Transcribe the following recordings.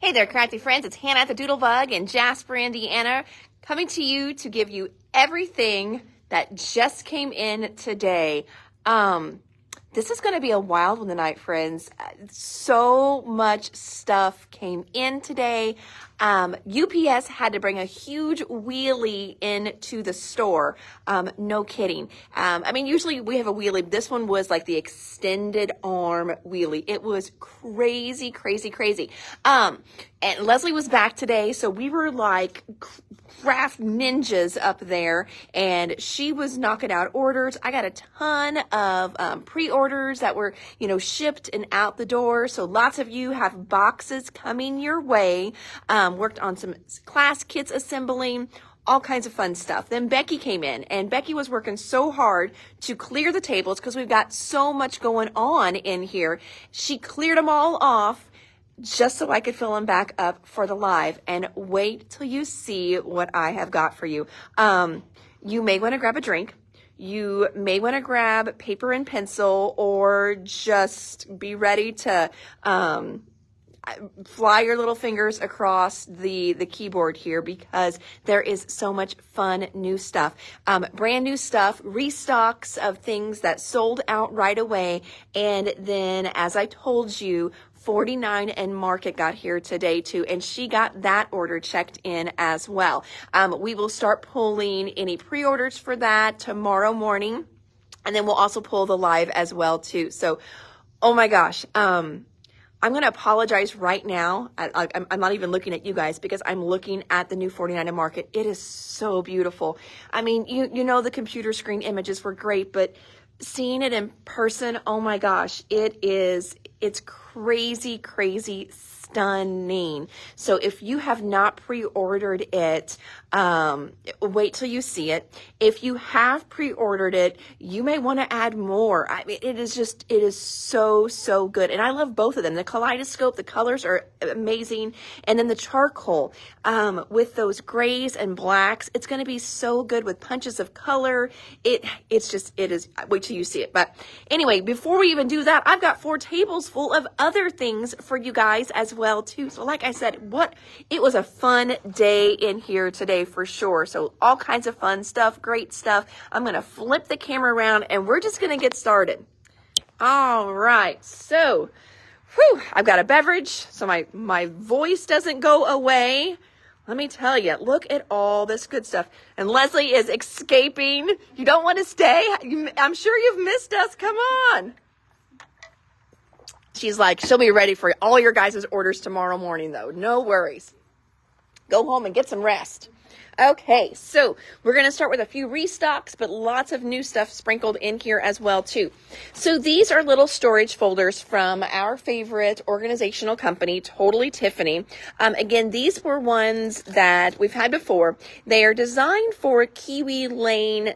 Hey there, crafty friends. It's Hannah at the Doodlebug in Jasper, Indiana, coming to you to give you everything that just came in today. This is going to be a wild one tonight, friends. So much stuff came in today. UPS had to bring a huge wheelie into the store. No kidding. I mean, usually we have a wheelie. This one was like the extended arm wheelie. It was crazy, crazy, crazy. And Leslie was back today, so we were like craft ninjas up there, and she was knocking out orders. I got a ton of pre-orders that were, shipped and out the door. So lots of you have boxes coming your way. Worked on some class kits assembling, all kinds of fun stuff. Then Becky came in, and Becky was working so hard to clear the tables because we've got so much going on in here. She cleared them all off just so I could fill them back up for the live. And wait till you see what I have got for you. You may want to grab a drink. You may want to grab paper and pencil, or just be ready to fly your little fingers across the keyboard here, because there is so much fun new stuff. Brand new stuff, restocks of things that sold out right away. And then, as I told you, 49 and Market got here today too, and she got that order checked in as well. We will start pulling any pre-orders for that tomorrow morning, and then we'll also pull the live as well too. So, oh my gosh, I'm going to apologize right now. I'm not even looking at you guys, because I'm looking at the new 49 and Market. It is so beautiful. I mean, you know, the computer screen images were great, but seeing it in person, oh my gosh, it's crazy, crazy stunning. So if you have not pre-ordered it, wait till you see it. If you have pre-ordered it, you may want to add more. I mean, it is so, so good. And I love both of them. The kaleidoscope, the colors are amazing. And then the charcoal, with those grays and blacks, it's going to be so good with punches of color. It is, wait till you see it. But anyway, before we even do that, I've got 4 tables full of other things for you guys as well too. So like I said, it was a fun day in here today for sure. So all kinds of fun stuff, great stuff. I'm going to flip the camera around, and we're just going to get started. All right. So, I've got a beverage so my voice doesn't go away. Let me tell you, look at all this good stuff. And Leslie is escaping. You don't want to stay? I'm sure you've missed us. Come on. She's like, she'll be ready for all your guys' orders tomorrow morning, though. No worries. Go home and get some rest. Okay, so we're going to start with a few restocks, but lots of new stuff sprinkled in here as well, too. So these are little storage folders from our favorite organizational company, Totally Tiffany. Again, these were ones that we've had before. They are designed for Kiwi Lane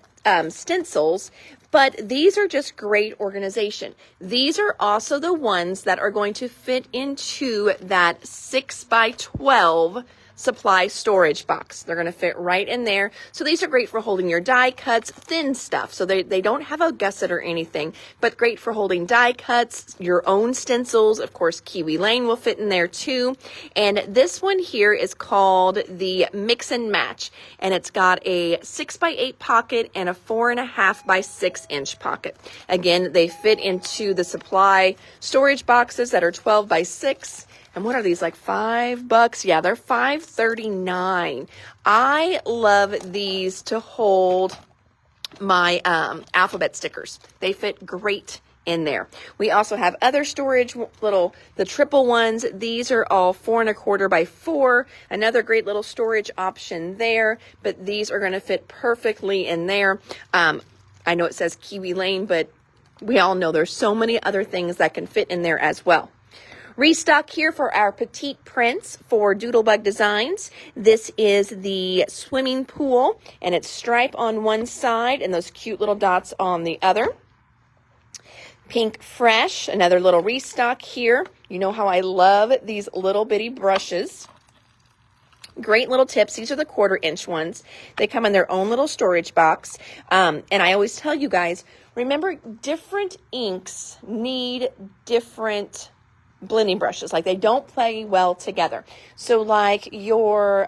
stencils, but these are just great organization. These are also the ones that are going to fit into that 6x12 supply storage box. They're going to fit right in there. So these are great for holding your die cuts, thin stuff. So they don't have a gusset or anything, but great for holding die cuts, your own stencils. Of course, Kiwi Lane will fit in there too. And this one here is called the Mix and Match. And it's got a 6x8 pocket and a 4.5x6 pocket. Again, they fit into the supply storage boxes that are 12x6. And what are these, like $5? Yeah, they're $5.39. I love these to hold my alphabet stickers. They fit great in there. We also have other storage, the triple ones. These are all 4.25x4. Another great little storage option there, but these are going to fit perfectly in there. I know it says Kiwi Lane, but we all know there's so many other things that can fit in there as well. Restock here for our petite prints for Doodlebug Designs. This is the swimming pool, and it's stripe on one side and those cute little dots on the other. Pink Fresh, another little restock here. You know how I love these little bitty brushes. Great little tips. These are the 1/4-inch ones. They come in their own little storage box. And I always tell you guys, remember, different inks need different blending brushes. Like they don't play well together. So like your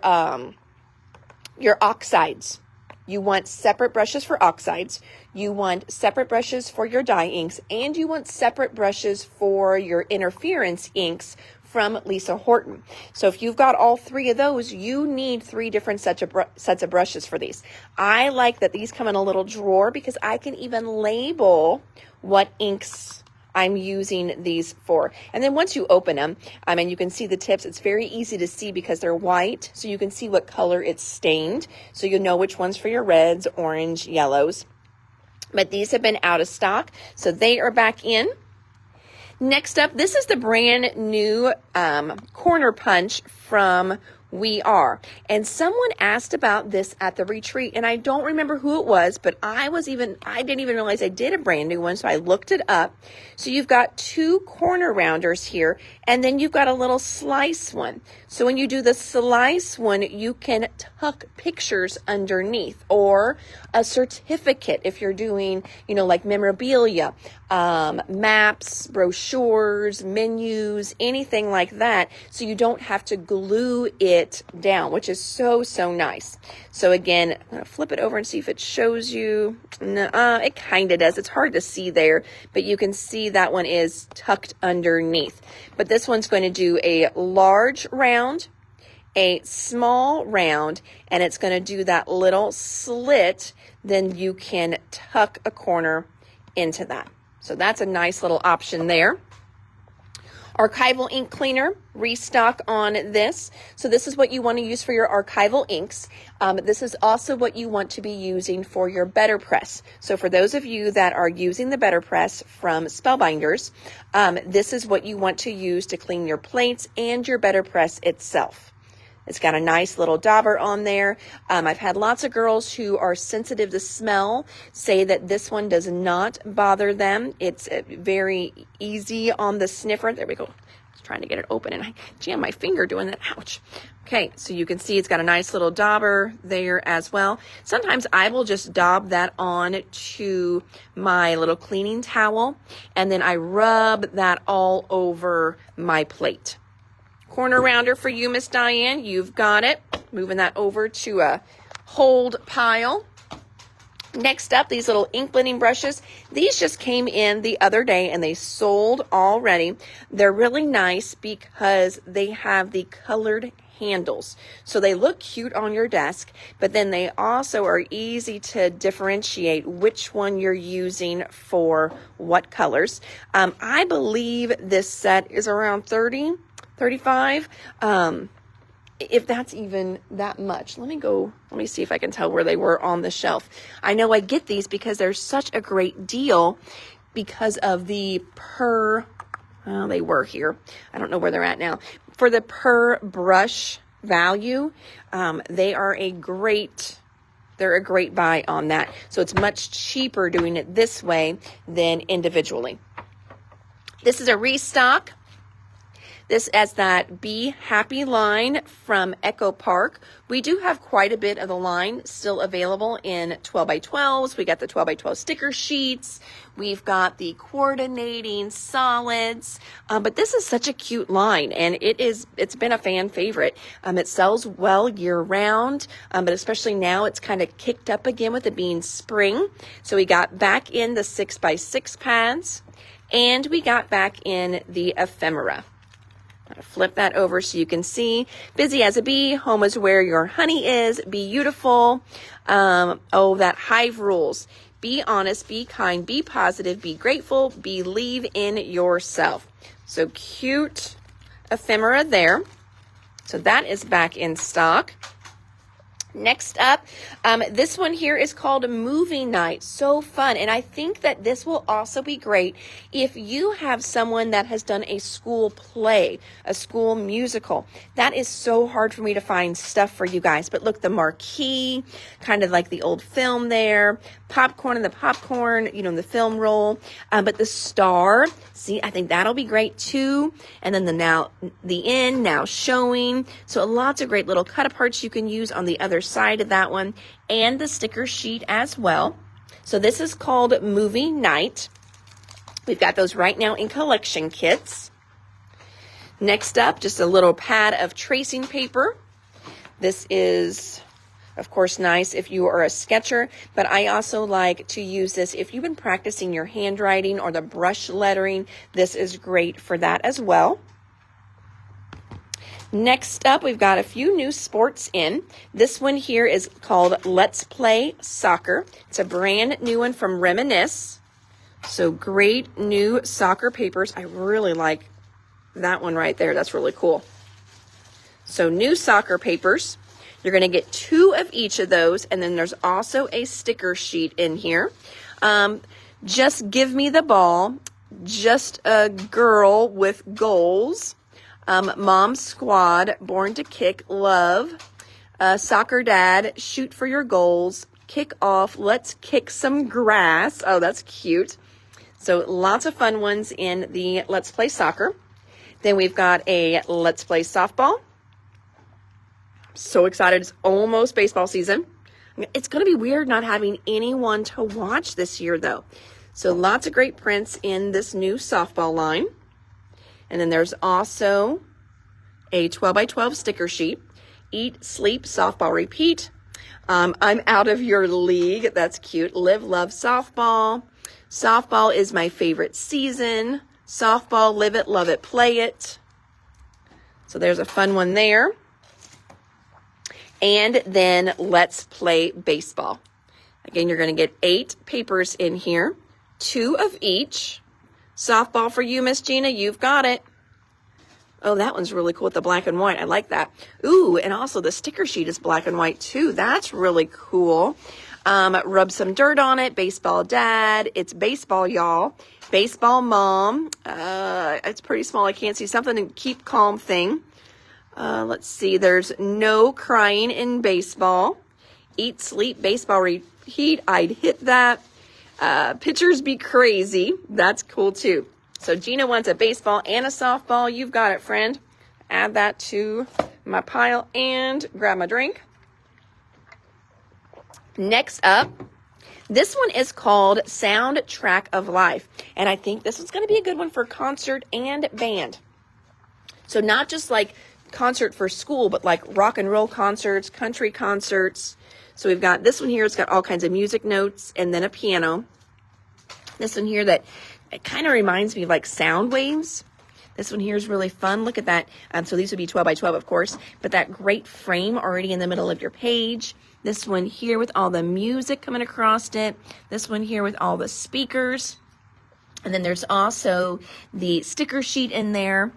oxides, you want separate brushes for oxides, you want separate brushes for your dye inks, and you want separate brushes for your interference inks from Lisa Horton. So if you've got all three of those, you need three different sets of brushes for these. I like that these come in a little drawer because I can even label what inks I'm using these for. And then once you open them, and you can see the tips, it's very easy to see because they're white, so you can see what color it's stained, so you know which ones for your reds, orange, yellows. But these have been out of stock, so they are back in. Next up, this is the brand new corner punch from We Are. And someone asked about this at the retreat, and I don't remember who it was, but I didn't even realize I did a brand new one, so I looked it up. So you've got two corner rounders here, and then you've got a little slice one. So when you do the slice one, you can tuck pictures underneath, or a certificate if you're doing, like memorabilia, maps, brochures, menus, anything like that, so you don't have to glue it down, which is so nice. So again, I'm going to flip it over and see if it shows you. No, it kind of does. It's hard to see there, but you can see that one is tucked underneath. But this one's going to do a large round, a small round, and it's going to do that little slit. Then you can tuck a corner into that. So that's a nice little option there. Archival ink cleaner, restock on this. So this is what you want to use for your archival inks. This is also what you want to be using for your Better Press. So for those of you that are using the Better Press from Spellbinders, this is what you want to use to clean your plates and your Better Press itself. It's got a nice little dauber on there. I've had lots of girls who are sensitive to smell say that this one does not bother them. It's very easy on the sniffer. There we go. I was trying to get it open and I jammed my finger doing that. Ouch. Okay, so you can see it's got a nice little dauber there as well. Sometimes I will just daub that on to my little cleaning towel, and then I rub that all over my plate. Corner rounder for you, Miss Diane. You've got it. Moving that over to a hold pile. Next up, these little ink blending brushes. These just came in the other day and they sold already. They're really nice because they have the colored handles. So they look cute on your desk, but then they also are easy to differentiate which one you're using for what colors. I believe this set is around 30, 35, if that's even that much. Let me see if I can tell where they were on the shelf. I know I get these because they're such a great deal because of the they were here. I don't know where they're at now. For the per brush value, they're a great buy on that. So it's much cheaper doing it this way than individually. This is a restock. This as that Be Happy line from Echo Park. We do have quite a bit of the line still available in 12x12s. We got the 12x12 sticker sheets. We've got the coordinating solids. But this is such a cute line, and it's been a fan favorite. It sells well year round, but especially now it's kind of kicked up again with it being spring. So we got back in the 6x6 pads, and we got back in the ephemera. Flip that over so you can see. Busy as a bee, home is where your honey is. Beautiful. That hive rules. Be honest, be kind, be positive, be grateful, believe in yourself. So cute ephemera there. So that is back in stock. Next up, this one here is called Movie Night. So fun. And I think that this will also be great if you have someone that has done a school play, a school musical. That is so hard for me to find stuff for you guys. But look, the marquee, kind of like the old film there, popcorn and the popcorn, the film roll. But the star, see, I think that'll be great too. And then the end, now showing. So lots of great little cut aparts you can use on the other side of that one, and the sticker sheet as well. So this is called Movie Night. We've got those right now in collection kits. Next up, just a little pad of tracing paper. This is, of course, nice if you are a sketcher, but I also like to use this if you've been practicing your handwriting or the brush lettering. This is great for that as well. Next up, we've got a few new sports in. This one here is called Let's Play Soccer. It's a brand new one from Reminisce. So great new soccer papers. I really like that one right there. That's really cool. So new soccer papers. You're going to get 2 of each of those, and then there's also a sticker sheet in here. Just give me the ball. Just a girl with goals. Mom squad, born to kick, love. Soccer dad, shoot for your goals. Kick off, let's kick some grass. Oh, that's cute. So lots of fun ones in the Let's Play Soccer. Then we've got a Let's Play Softball. So excited. It's almost baseball season. It's going to be weird not having anyone to watch this year, though. So lots of great prints in this new softball line. And then there's also a 12x12 sticker sheet. Eat, sleep, softball, repeat. I'm out of your league. That's cute. Live, love, softball. Softball is my favorite season. Softball, live it, love it, play it. So there's a fun one there. And then let's play baseball. Again, you're going to get 8 papers in here, 2 of each. Softball for you, Miss Gina. You've got it. Oh, that one's really cool with the black and white. I like that. Ooh, and also the sticker sheet is black and white too. That's really cool. Rub some dirt on it. Baseball dad. It's baseball, y'all. Baseball mom. It's pretty small. I can't see something. And keep calm thing. Let's see. There's no crying in baseball. Eat, sleep, baseball, repeat. I'd hit that. Pitchers be crazy. That's cool too. So Gina wants a baseball and a softball. You've got it, friend. Add that to my pile and grab my drink. Next up, this one is called Soundtrack of Life. And I think this one's going to be a good one for concert and band. So not just like concert for school, but like rock and roll concerts, country concerts. So we've got this one here. It's got all kinds of music notes and then a piano. This one here that it kind of reminds me of like sound waves. This one here is really fun. Look at that. So these would be 12x12, of course, but that great frame already in the middle of your page. This one here with all the music coming across it. This one here with all the speakers. And then there's also the sticker sheet in there.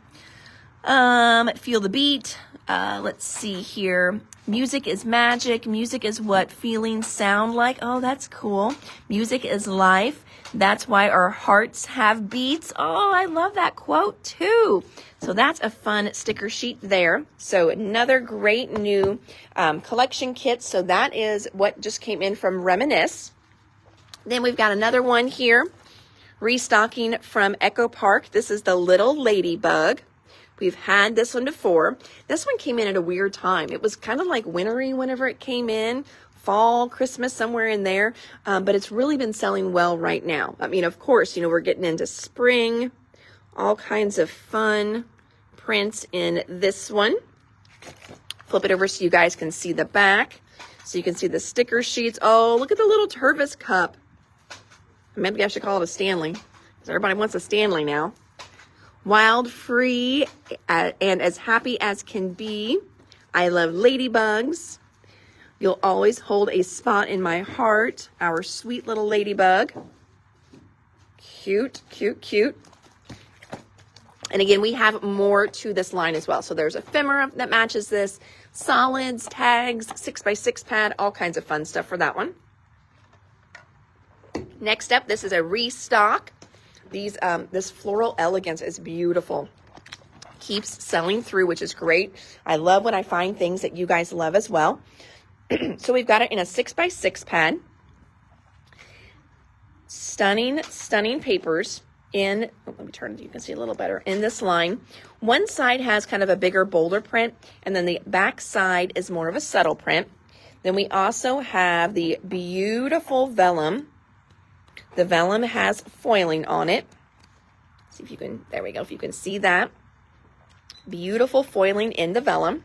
Feel the beat. Let's see here. Music is magic. Music is what feelings sound like. Oh, that's cool. Music is life. That's why our hearts have beats. Oh, I love that quote too. So that's a fun sticker sheet there. So another great new collection kit. So that is what just came in from Reminisce. Then we've got another one here. Restocking from Echo Park. This is the Little Ladybug. We've had this one before. This one came in at a weird time. It was kind of like wintry whenever it came in. Fall, Christmas, somewhere in there. But it's really been selling well right now. I mean, of course, we're getting into spring. All kinds of fun prints in this one. Flip it over so you guys can see the back. So you can see the sticker sheets. Oh, look at the little Tervis cup. Maybe I should call it a Stanley, because everybody wants a Stanley now. Wild, free, and as happy as can be. I love ladybugs. You'll always hold a spot in my heart. Our sweet little ladybug. Cute, cute, cute. And again, we have more to this line as well. So there's ephemera that matches this. Solids, tags, 6x6 pad, all kinds of fun stuff for that one. Next up, this is a restock. This Floral Elegance is beautiful. Keeps selling through, which is great. I love when I find things that you guys love as well. So we've got it in a 6x6 pad. Stunning, stunning papers in, let me turn it so you can see a little better, in this line. One side has kind of a bigger, bolder print, and then the back side is more of a subtle print. Then we also have the beautiful vellum. The vellum has foiling on it. See if you can, there we go, if you can see that. Beautiful foiling in the vellum.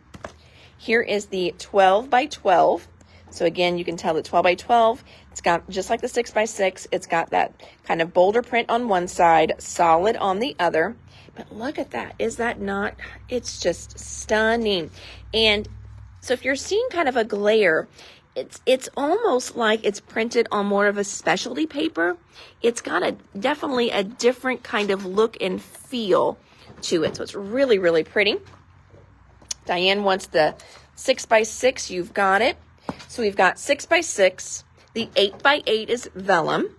Here is the 12 by 12. So again, you can tell the 12 by 12, it's got just like the 6 by 6, it's got that kind of bolder print on one side, solid on the other. But look at that. Is that not, it's just stunning. And so if you're seeing kind of a glare, it's almost like it's printed on more of a specialty paper. It's got definitely a different kind of look and feel to it. So it's really, really pretty. Diane wants the 6 by 6. You've got it. So we've got 6 by 6. The 8 by 8 is vellum.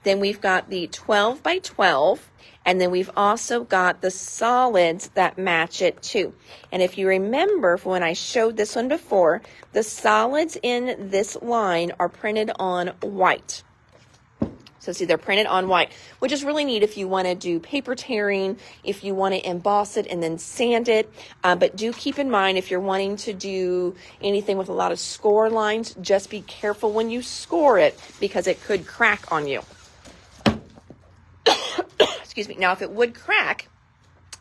Then we've got the 12 by 12. And then we've also got the solids that match it too. And if you remember from when I showed this one before, the solids in this line are printed on white. So see, they're printed on white, which is really neat if you want to do paper tearing, if you want to emboss it and then sand it. But do keep in mind, if you're wanting to do anything with a lot of score lines, just be careful when you score it because it could crack on you. Excuse me. Now, if it would crack,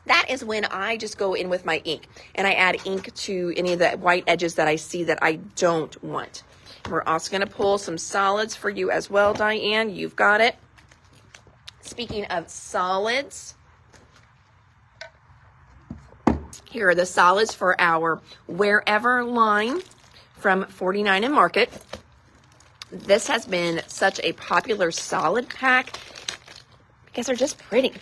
that is when I just go in with my ink and I add ink to any of the white edges that I see that I don't want. We're also going to pull some solids for you as well, Diane. You've got it. Speaking of solids, here are the solids for our Wherever line from 49 and Market. This has been such a popular solid pack because they're just pretty.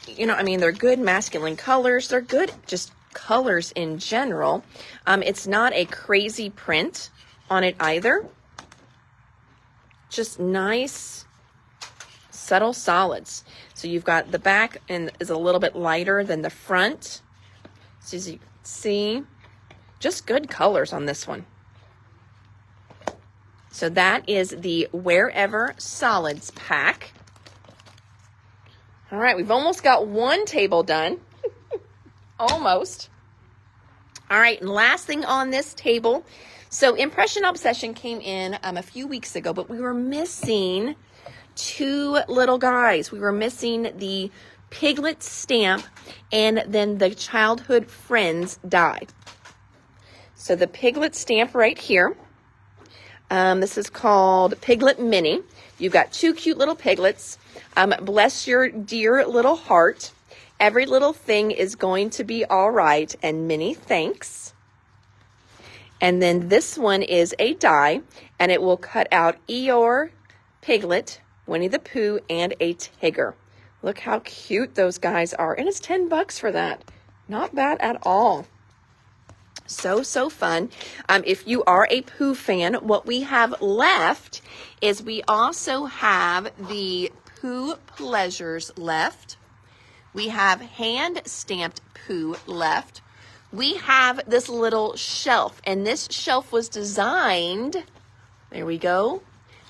You know, I mean, they're good masculine colors. They're good just colors in general. It's not a crazy print on it either. Just nice, subtle solids. So you've got the back and is a little bit lighter than the front. So as you can see, just good colors on this one. So that is the Wherever Solids pack. All right, we've almost got one table done. Almost. All right, and last thing on this table. So Impression Obsession came in a few weeks ago, but we were missing two little guys. We were missing the Piglet stamp and then the Childhood Friends die. So the Piglet stamp right here. This is called Piglet Mini. You've got two cute little piglets. Bless your dear little heart. Every little thing is going to be all right, and many thanks. And then this one is a die, and it will cut out Eeyore, Piglet, Winnie the Pooh, and a Tigger. Look how cute those guys are, and it's $10 for that. Not bad at all. So fun. If you are a Pooh fan, what we have left is we also have the Pooh Pleasures left. We have hand-stamped Pooh left. We have this little shelf, and this shelf was designed, there we go.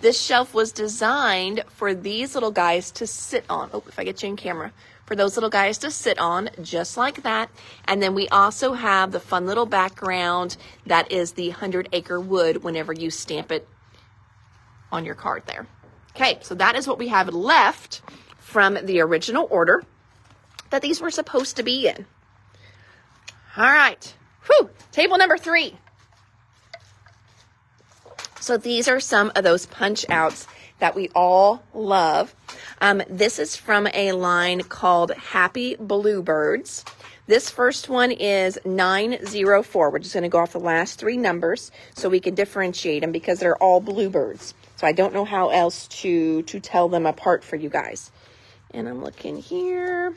This shelf was designed for these little guys to sit on. Oh, if I get you in camera. For those little guys to sit on, just like that. And then we also have the fun little background that is the 100-acre wood whenever you stamp it on your card there. Okay, so that is what we have left from the original order that these were supposed to be in. All right, whew, table number 3. So these are some of those punch outs that we all love. This is from a line called Happy Bluebirds. This first one is 904. We're just going to go off the last 3 numbers so we can differentiate them because they're all bluebirds. So I don't know how else to tell them apart for you guys. And I'm looking here.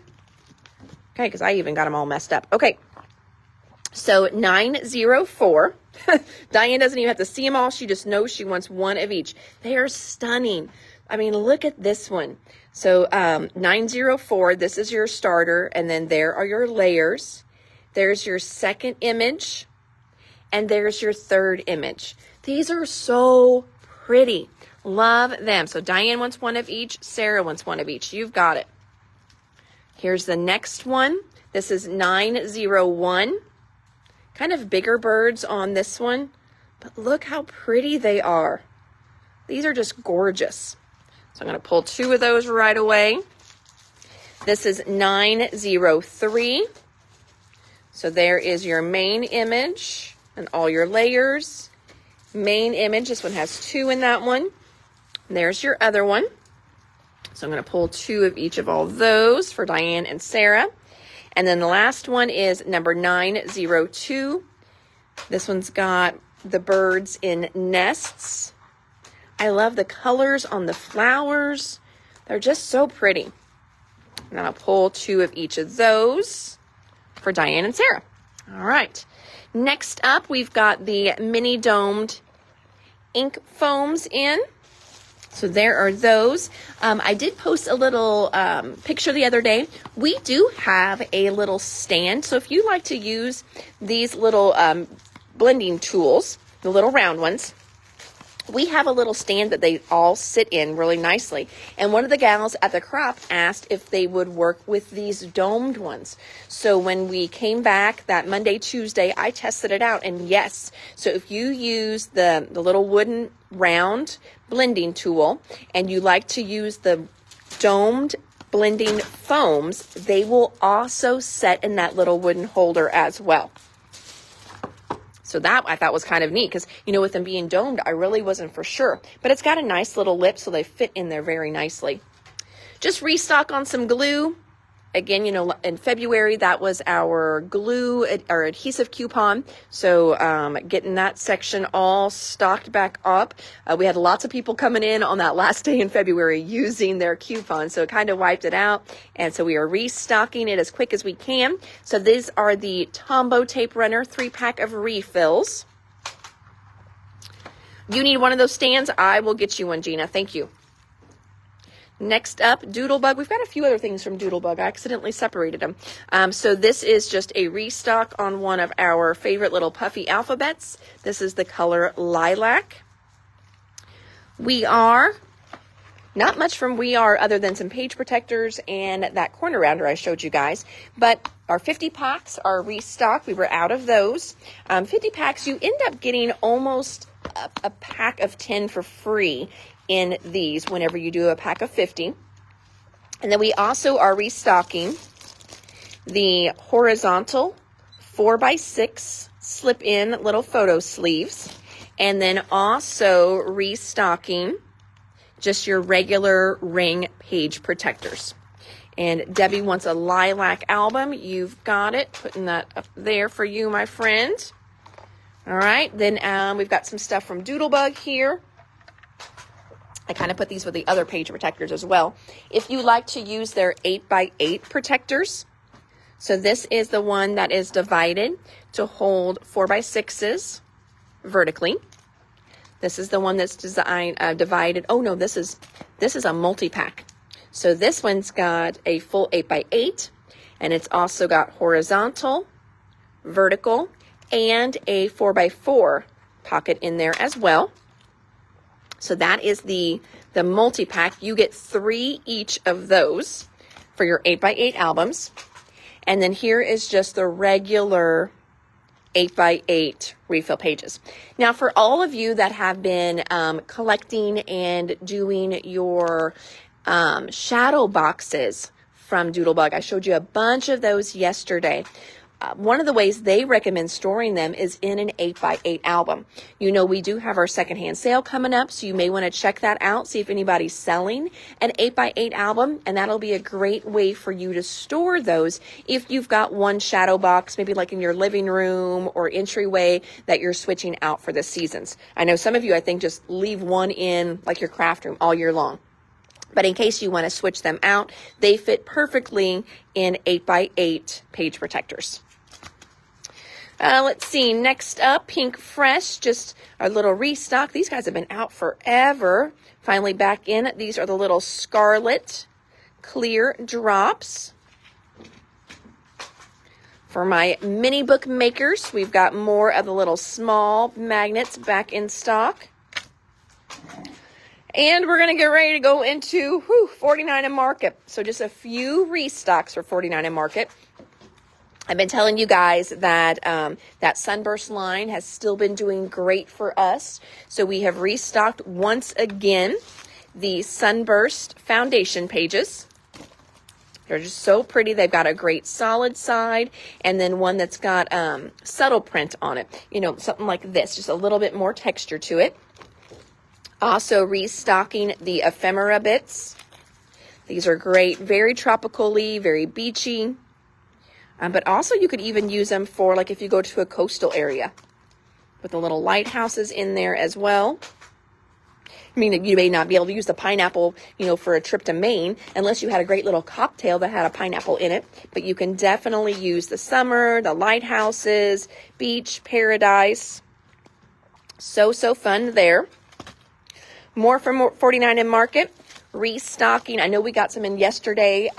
Okay, because I even got them all messed up. Okay, so 904. Diane doesn't even have to see them all. She just knows she wants one of each. They are stunning. I mean, look at this one. So 904, this is your starter, and then there are your layers. There's your second image, and there's your third image. These are so pretty. Love them. So Diane wants one of each. Sarah wants one of each. You've got it. Here's the next one. This is 901. Kind of bigger birds on this one, but look how pretty they are. These are just gorgeous. So I'm going to pull 2 of those right away. This is 903. So there is your main image and all your layers. Main image, this one has 2 in that one. There's your other one. So I'm going to pull 2 of each of all those for Diane and Sarah. And then the last one is number 902. This one's got the birds in nests. I love the colors on the flowers. They're just so pretty. And I'll pull 2 of each of those for Diane and Sarah. All right. Next up, we've got the mini domed ink foams in. So there are those. I did post a little picture the other day. We do have a little stand. So if you like to use these little blending tools, the little round ones, we have a little stand that they all sit in really nicely. And one of the gals at the crop asked if they would work with these domed ones. So when we came back that Monday, Tuesday, I tested it out, and yes. So if you use the little wooden round blending tool and you like to use the domed blending foams, they will also set in that little wooden holder as well. So that I thought was kind of neat because, you know, with them being domed, I really wasn't for sure. But it's got a nice little lip, so they fit in there very nicely. Just restock on some glue. Again, you know, in February, that was our glue or adhesive coupon. So getting that section all stocked back up. We had lots of people coming in on that last day in February using their coupon. So it kind of wiped it out. And so we are restocking it as quick as we can. So these are the Tombow Tape Runner 3-pack of refills. You need one of those stands? I will get you one, Gina. Thank you. Next up, Doodlebug. We've got a few other things from Doodlebug. I accidentally separated them. So this is just a restock on one of our favorite little puffy alphabets. This is the color Lilac. We Are. Not much from We Are other than some page protectors and that corner rounder I showed you guys. But our 50 packs are restocked. We were out of those. 50 packs, you end up getting almost a pack of 10 for free in these whenever you do a pack of 50. And then we also are restocking the horizontal 4x6 slip-in little photo sleeves, and then also restocking just your regular ring page protectors. And Debbie wants a lilac album. You've got it. Putting that up there for you, my friend. All right, then we've got some stuff from Doodlebug here. I kind of put these with the other page protectors as well. If you like to use their 8x8 protectors, so this is the one that is divided to hold 4x6s vertically. This is the one that's divided. Oh no, this is a multi-pack. So this one's got a full 8x8, and it's also got horizontal, vertical, and a 4x4 pocket in there as well. So that is the multi-pack. You get 3 each of those for your 8x8 albums. And then here is just the regular 8x8 refill pages. Now, for all of you that have been collecting and doing your shadow boxes from Doodlebug, I showed you a bunch of those yesterday. One of the ways they recommend storing them is in an 8x8 album. You know, we do have our secondhand sale coming up, so you may want to check that out, see if anybody's selling an 8x8 album, and that'll be a great way for you to store those if you've got one shadow box, maybe like in your living room or entryway that you're switching out for the seasons. I know some of you, I think, just leave one in like your craft room all year long. But in case you want to switch them out, they fit perfectly in 8x8 page protectors. Let's see, next up, Pink Fresh, just our little restock. These guys have been out forever. Finally back in. These are the little Scarlet Clear Drops. For my mini book makers, we've got more of the little small magnets back in stock. And we're going to get ready to go into 49 and Market. So just a few restocks for 49 and Market. I've been telling you guys that that Sunburst line has still been doing great for us. So we have restocked once again the Sunburst foundation pages. They're just so pretty. They've got a great solid side and then one that's got subtle print on it. You know, something like this, just a little bit more texture to it. Also restocking the ephemera bits. These are great, very tropical-y, very beachy. But also you could even use them for like if you go to a coastal area with the little lighthouses in there as well. I mean, you may not be able to use the pineapple, you know, for a trip to Maine unless you had a great little cocktail that had a pineapple in it. But you can definitely use the summer, the lighthouses, beach, paradise. So fun there. More from 49 and Market. Restocking. I know we got some in yesterday.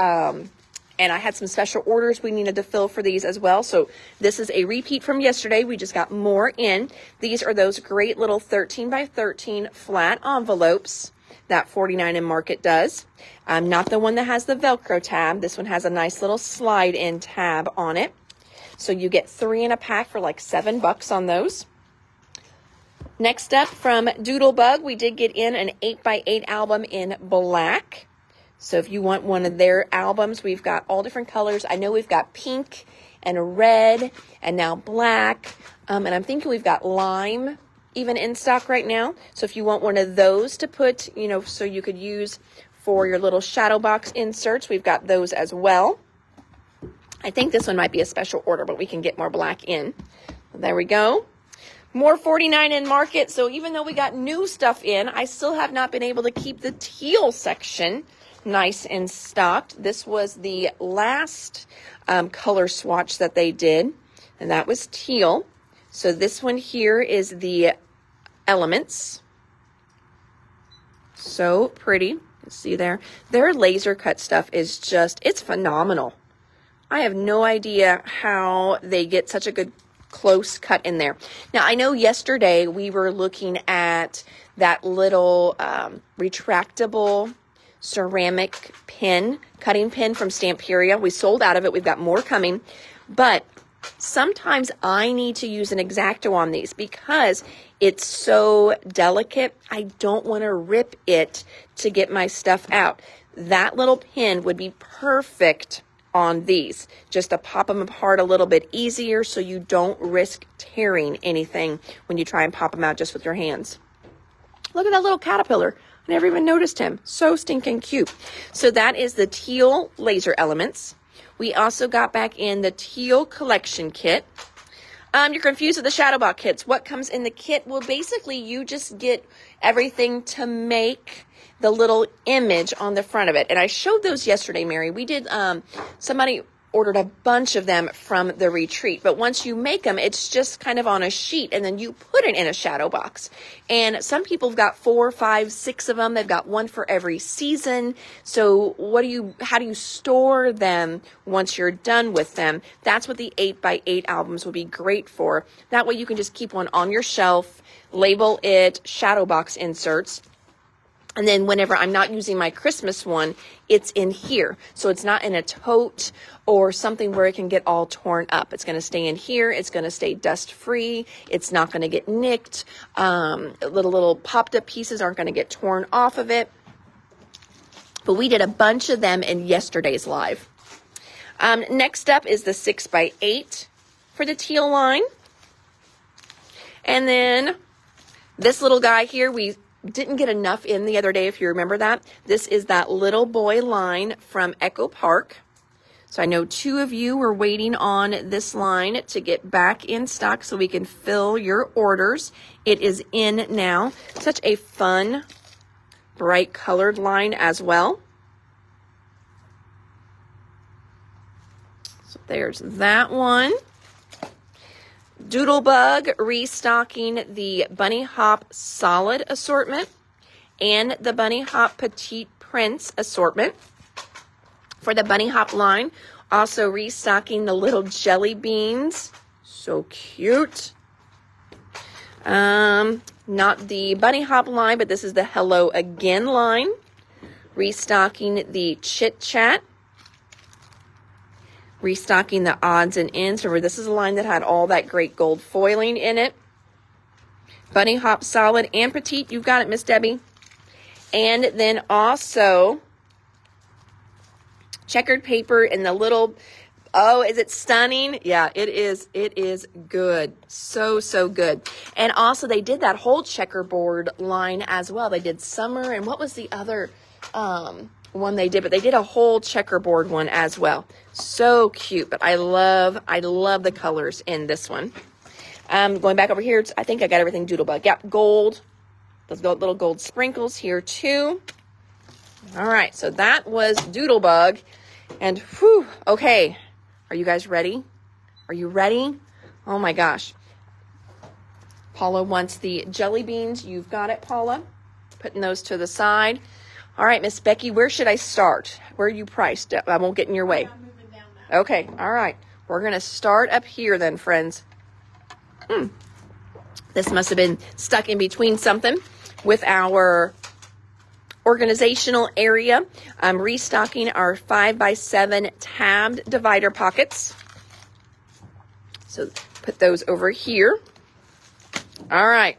And I had some special orders we needed to fill for these as well. So this is a repeat from yesterday. We just got more in. These are those great little 13 by 13 flat envelopes that 49 and Market does. Not the one that has the Velcro tab. This one has a nice little slide in tab on it. So you get 3 in a pack for like $7 on those. Next up from Doodlebug, we did get in an 8 by 8 album in black. So if you want one of their albums, we've got all different colors. I know we've got pink and red and now black. And I'm thinking we've got lime even in stock right now. So if you want one of those to put, you know, so you could use for your little shadow box inserts, we've got those as well. I think this one might be a special order, but we can get more black in. There we go. More 49 in Market. So even though we got new stuff in, I still have not been able to keep the teal section nice and stocked. This was the last color swatch that they did, and that was teal. So this one here is the Elements. So pretty. See there? Their laser cut stuff is just, it's phenomenal. I have no idea how they get such a good close cut in there. Now, I know yesterday we were looking at that little retractable ceramic pin, cutting pin from Stamperia. We sold out of it. We've got more coming. But sometimes I need to use an X-Acto on these because it's so delicate. I don't want to rip it to get my stuff out. That little pin would be perfect on these, just to pop them apart a little bit easier so you don't risk tearing anything when you try and pop them out just with your hands. Look at that little caterpillar. I never even noticed him. So stinking cute. So that is the teal laser elements. We also got back in the teal collection kit. You're confused with the shadow box kits. What comes in the kit? Well, basically you just get everything to make the little image on the front of it. And I showed those yesterday, Mary. We did, somebody ordered a bunch of them from the retreat. But once you make them, it's just kind of on a sheet and then you put it in a shadow box. And some people have got 4, 5, 6 of them. They've got one for every season. So how do you store them once you're done with them? That's what the 8 by 8 albums would be great for. That way you can just keep one on your shelf, label it shadow box inserts. And then whenever I'm not using my Christmas one, it's in here. So it's not in a tote or something where it can get all torn up. It's going to stay in here. It's going to stay dust free. It's not going to get nicked. Little popped up pieces aren't going to get torn off of it. But we did a bunch of them in yesterday's live. Next up is the 6 by 8 for the teal line. And then this little guy here, we didn't get enough in the other day, if you remember that. This is that little boy line from Echo Park. So I know 2 of you were waiting on this line to get back in stock so we can fill your orders. It is in now. Such a fun, bright colored line as well. So there's that one. Doodlebug restocking the Bunny Hop Solid assortment and the Bunny Hop Petite Prince assortment. For the Bunny Hop line, also restocking the little jelly beans. So cute. Not the Bunny Hop line, but this is the Hello Again line. Restocking the Chit Chat. Restocking the odds and ends. Remember, this is a line that had all that great gold foiling in it. Bunny Hop Solid and Petite. You've got it, Miss Debbie. And then also checkered paper and the little, oh, is it stunning? Yeah, it is. It is good. So, so good. And also they did that whole checkerboard line as well. They did summer, and what was the other one they did? But they did a whole checkerboard one as well. So cute. But I love the colors in this one. Going back over here, I think I got everything Doodlebug. Yep, gold. Those little gold sprinkles here too. All right, so that was Doodlebug. And whew, okay. Are you guys ready? Are you ready? Oh my gosh. Paula wants the jelly beans. You've got it, Paula. Putting those to the side. All right, Miss Becky, where should I start? Where are you priced? I won't get in your way. Okay, all right. We're going to start up here then, friends. This must have been stuck in between something with our organizational area. I'm restocking our 5x7 tabbed divider pockets. So put those over here. All right.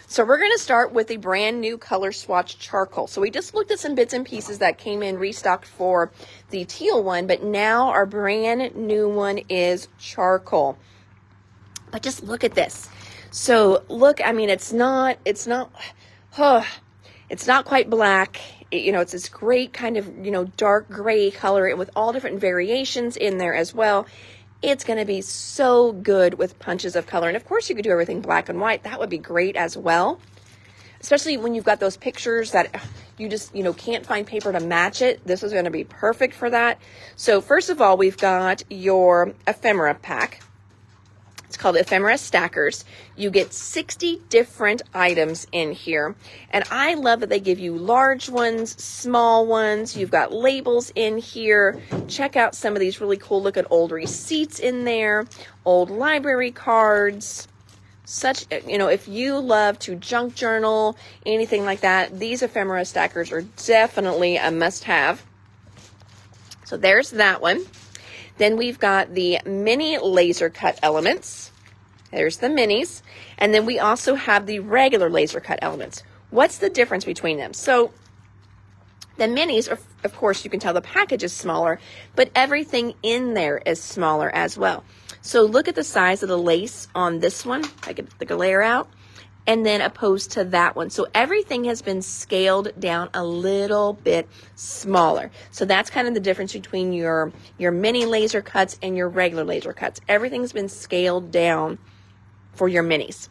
So we're going to start with the brand new color swatch charcoal. So we just looked at some bits and pieces that came in restocked for the teal one, but now our brand new one is charcoal. But just look at this. So look, I mean, it's not quite black. It's this great kind of, dark gray color and with all different variations in there as well. It's going to be so good with punches of color. And of course you could do everything black and white. That would be great as well. Especially when you've got those pictures that you just, can't find paper to match it. This is going to be perfect for that. So first of all, we've got your ephemera pack. It's called Ephemera Stackers. You get 60 different items in here. And I love that they give you large ones, small ones. You've got labels in here. Check out some of these really cool looking old receipts in there. Old library cards. If you love to junk journal, anything like that, these Ephemera Stackers are definitely a must-have. So there's that one. Then we've got the mini laser cut elements. There's the minis. And then we also have the regular laser cut elements. What's the difference between them? So the minis, of course, you can tell the package is smaller, but everything in there is smaller as well. So look at the size of the lace on this one. I get the glare out. And then opposed to that one. So everything has been scaled down a little bit smaller. So that's kind of the difference between your mini laser cuts and your regular laser cuts. Everything's been scaled down for your minis.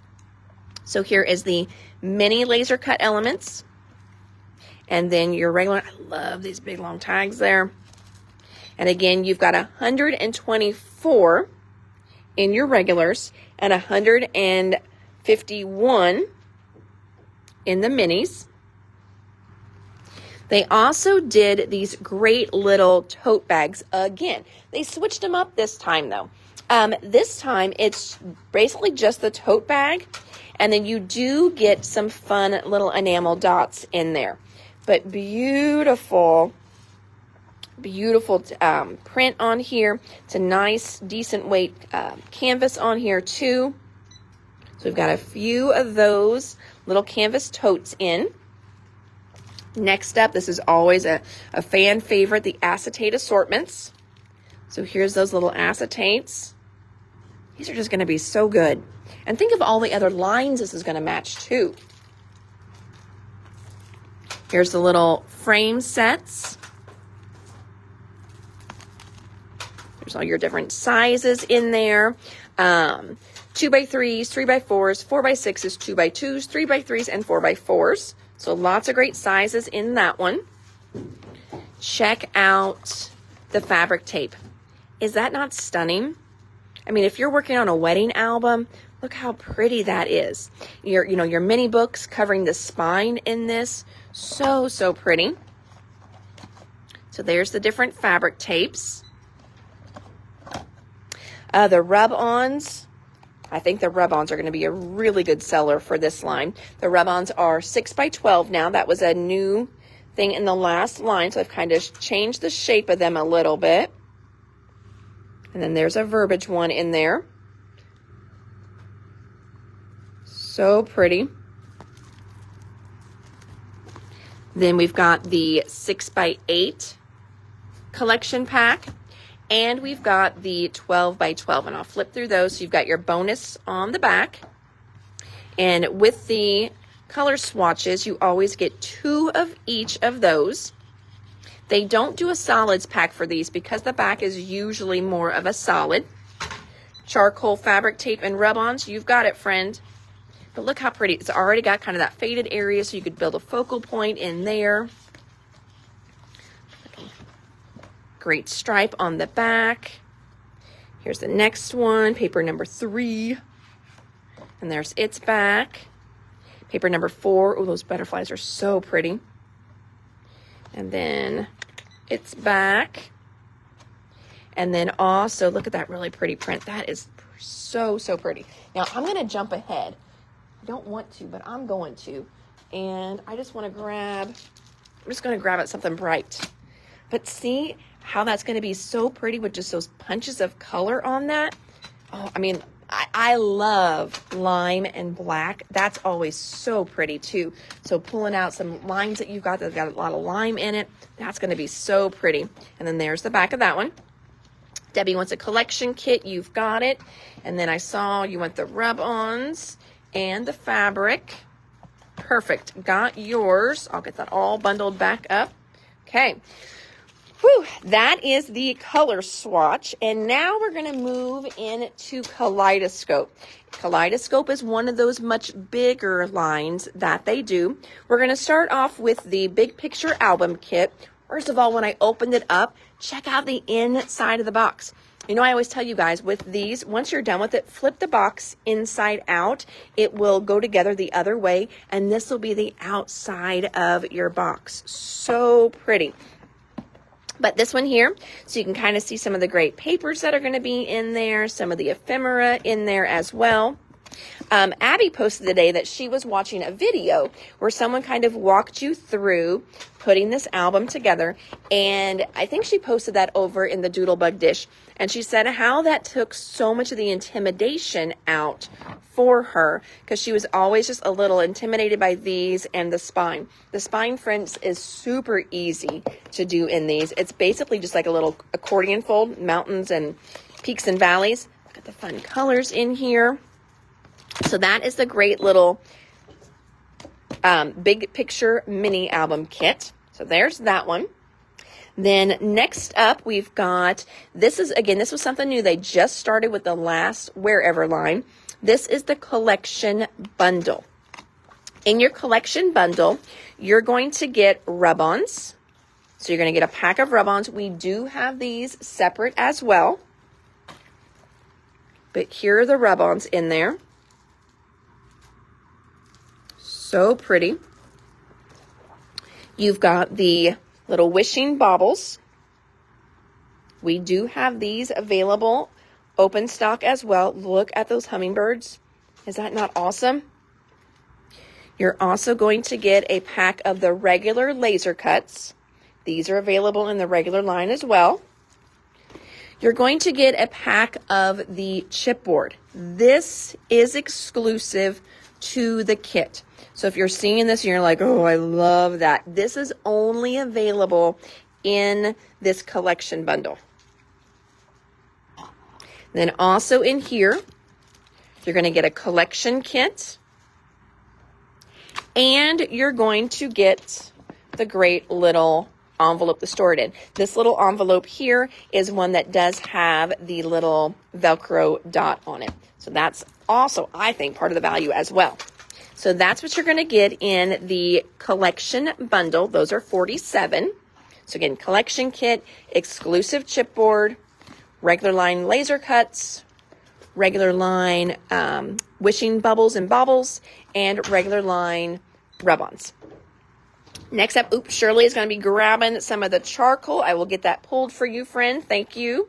So here is the mini laser cut elements. And then your regular, I love these big long tags there. And again, you've got 124 in your regulars and 151 in the minis. They also did these great little tote bags again. They switched them up this time though. This time it's basically just the tote bag, and then you do get some fun little enamel dots in there. But beautiful print on here. It's a nice, decent weight canvas on here too. So we've got a few of those little canvas totes in. Next up, this is always a fan favorite, the acetate assortments. So here's those little acetates. These are just going to be so good. And think of all the other lines this is going to match too. Here's the little frame sets. There's all your different sizes in there. 2x3s, 3x4s, 4x6s, 2x2s, 3x3s, and 4x4s. So lots of great sizes in that one. Check out the fabric tape. Is that not stunning? I mean, if you're working on a wedding album, look how pretty that is. Your mini books covering the spine in this. So, so pretty. So there's the different fabric tapes. The rub-ons. I think the rub-ons are going to be a really good seller for this line. The rub-ons are 6x12 now. That was a new thing in the last line, so I've kind of changed the shape of them a little bit. And then there's a verbiage one in there. So pretty. Then we've got the 6x8 collection pack. And we've got the 12 by 12, and I'll flip through those. So you've got your bonus on the back. And with the color swatches, you always get 2 of each of those. They don't do a solids pack for these because the back is usually more of a solid. Charcoal fabric tape and rub-ons, you've got it, friend. But look how pretty. It's already got kind of that faded area, so you could build a focal point in there. Great stripe on the back. Here's the next one, paper number 3. And there's its back. Paper number 4. Oh, those butterflies are so pretty. And then its back. And then also, look at that really pretty print. That is so, so pretty. Now, I'm going to jump ahead. I don't want to, but I'm going to. And I just want to grab, I'm just going to grab at something bright. But see how that's going to be so pretty with just those punches of color on that? Oh, I mean, I love lime and black. That's always so pretty too. So pulling out some lines that you've got that got a lot of lime in it, that's going to be so pretty. And then there's the back of that one. Debbie wants a collection kit. You've got it. And then I saw you want the rub-ons and the fabric. Perfect. Got yours. I'll get that all bundled back up. Okay. Whew, that is the color swatch, and now we're going to move into Kaleidoscope. Kaleidoscope is one of those much bigger lines that they do. We're going to start off with the Big Picture Album Kit. First of all, when I opened it up, check out the inside of the box. You know, I always tell you guys with these, once you're done with it, flip the box inside out. It will go together the other way, and this will be the outside of your box. So pretty. But this one here, so you can kind of see some of the great papers that are going to be in there, some of the ephemera in there as well. Abby posted today that she was watching a video where someone kind of walked you through putting this album together, and I think she posted that over in the Doodlebug Dish, and she said how that took so much of the intimidation out for her, because she was always just a little intimidated by these and the spine. The spine, friends, is super easy to do in these. It's basically just like a little accordion fold, mountains and peaks and valleys. Look at the fun colors in here. So that is the great little Big Picture mini album kit. So there's that one. Then next up, we've got, this was something new. They just started with the last Wherever line. This is the collection bundle. In your collection bundle, you're going to get rub-ons. So you're going to get a pack of rub-ons. We do have these separate as well. But here are the rub-ons in there. So pretty. You've got the little wishing baubles. We do have these available open stock as well. Look at those hummingbirds. Is that not awesome? You're also going to get a pack of the regular laser cuts. These are available in the regular line as well. You're going to get a pack of the chipboard. This is exclusive to the kit. So if you're seeing this and you're like, oh, I love that, this is only available in this collection bundle. Then also in here, you're going to get a collection kit, and you're going to get the great little envelope to store it in. This little envelope here is one that does have the little Velcro dot on it. So that's also, I think, part of the value as well. So that's what you're going to get in the collection bundle. Those are $47. So again, collection kit, exclusive chipboard, regular line laser cuts, regular line wishing bubbles and baubles, and regular line rub-ons. Next up, Shirley is going to be grabbing some of the charcoal. I will get that pulled for you, friend. Thank you.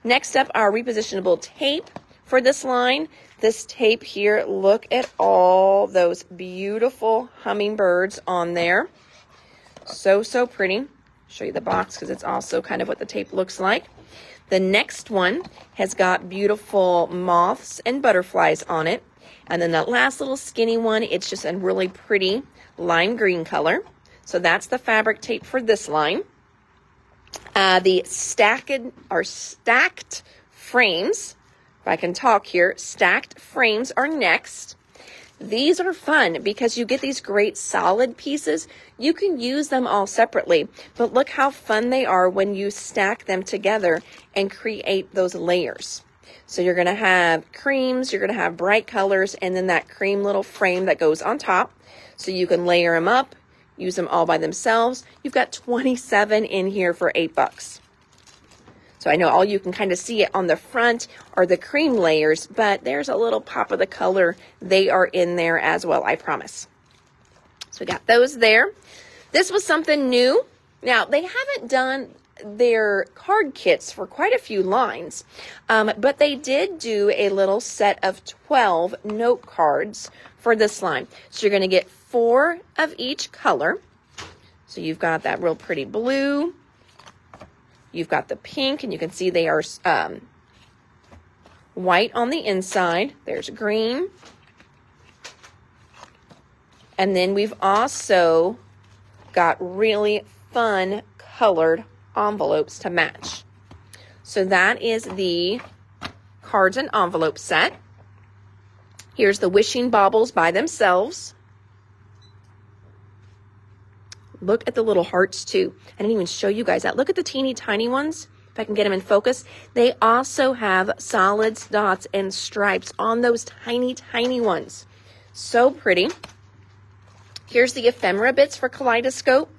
Next up, our repositionable tape for this line. This tape here, look at all those beautiful hummingbirds on there. So, so pretty. Show you the box because it's also kind of what the tape looks like. The next one has got beautiful moths and butterflies on it. And then that last little skinny one, it's just a really pretty lime green color. So that's the fabric tape for this line. The stacked frames, if I can talk here, stacked frames are next. These are fun because you get these great solid pieces. You can use them all separately, but look how fun they are when you stack them together and create those layers. So you're going to have creams, you're going to have bright colors, and then that cream little frame that goes on top. So you can layer them up, use them all by themselves. You've got 27 in here for $8. So I know all you can kind of see it on the front are the cream layers, but there's a little pop of the color. They are in there as well, I promise. So we got those there. This was something new. Now, they haven't done their card kits for quite a few lines, but they did do a little set of 12 note cards for this line. So you're going to get 4 of each color. So you've got that real pretty blue. You've got the pink, and you can see they are white on the inside. There's green. And then we've also got really fun colored envelopes to match. So that is the cards and envelope set. Here's the wishing baubles by themselves. Look at the little hearts too. I didn't even show you guys that. Look at the teeny tiny ones. If I can get them in focus. They also have solids, dots, and stripes on those tiny, tiny ones. So pretty. Here's the ephemera bits for Kaleidoscope.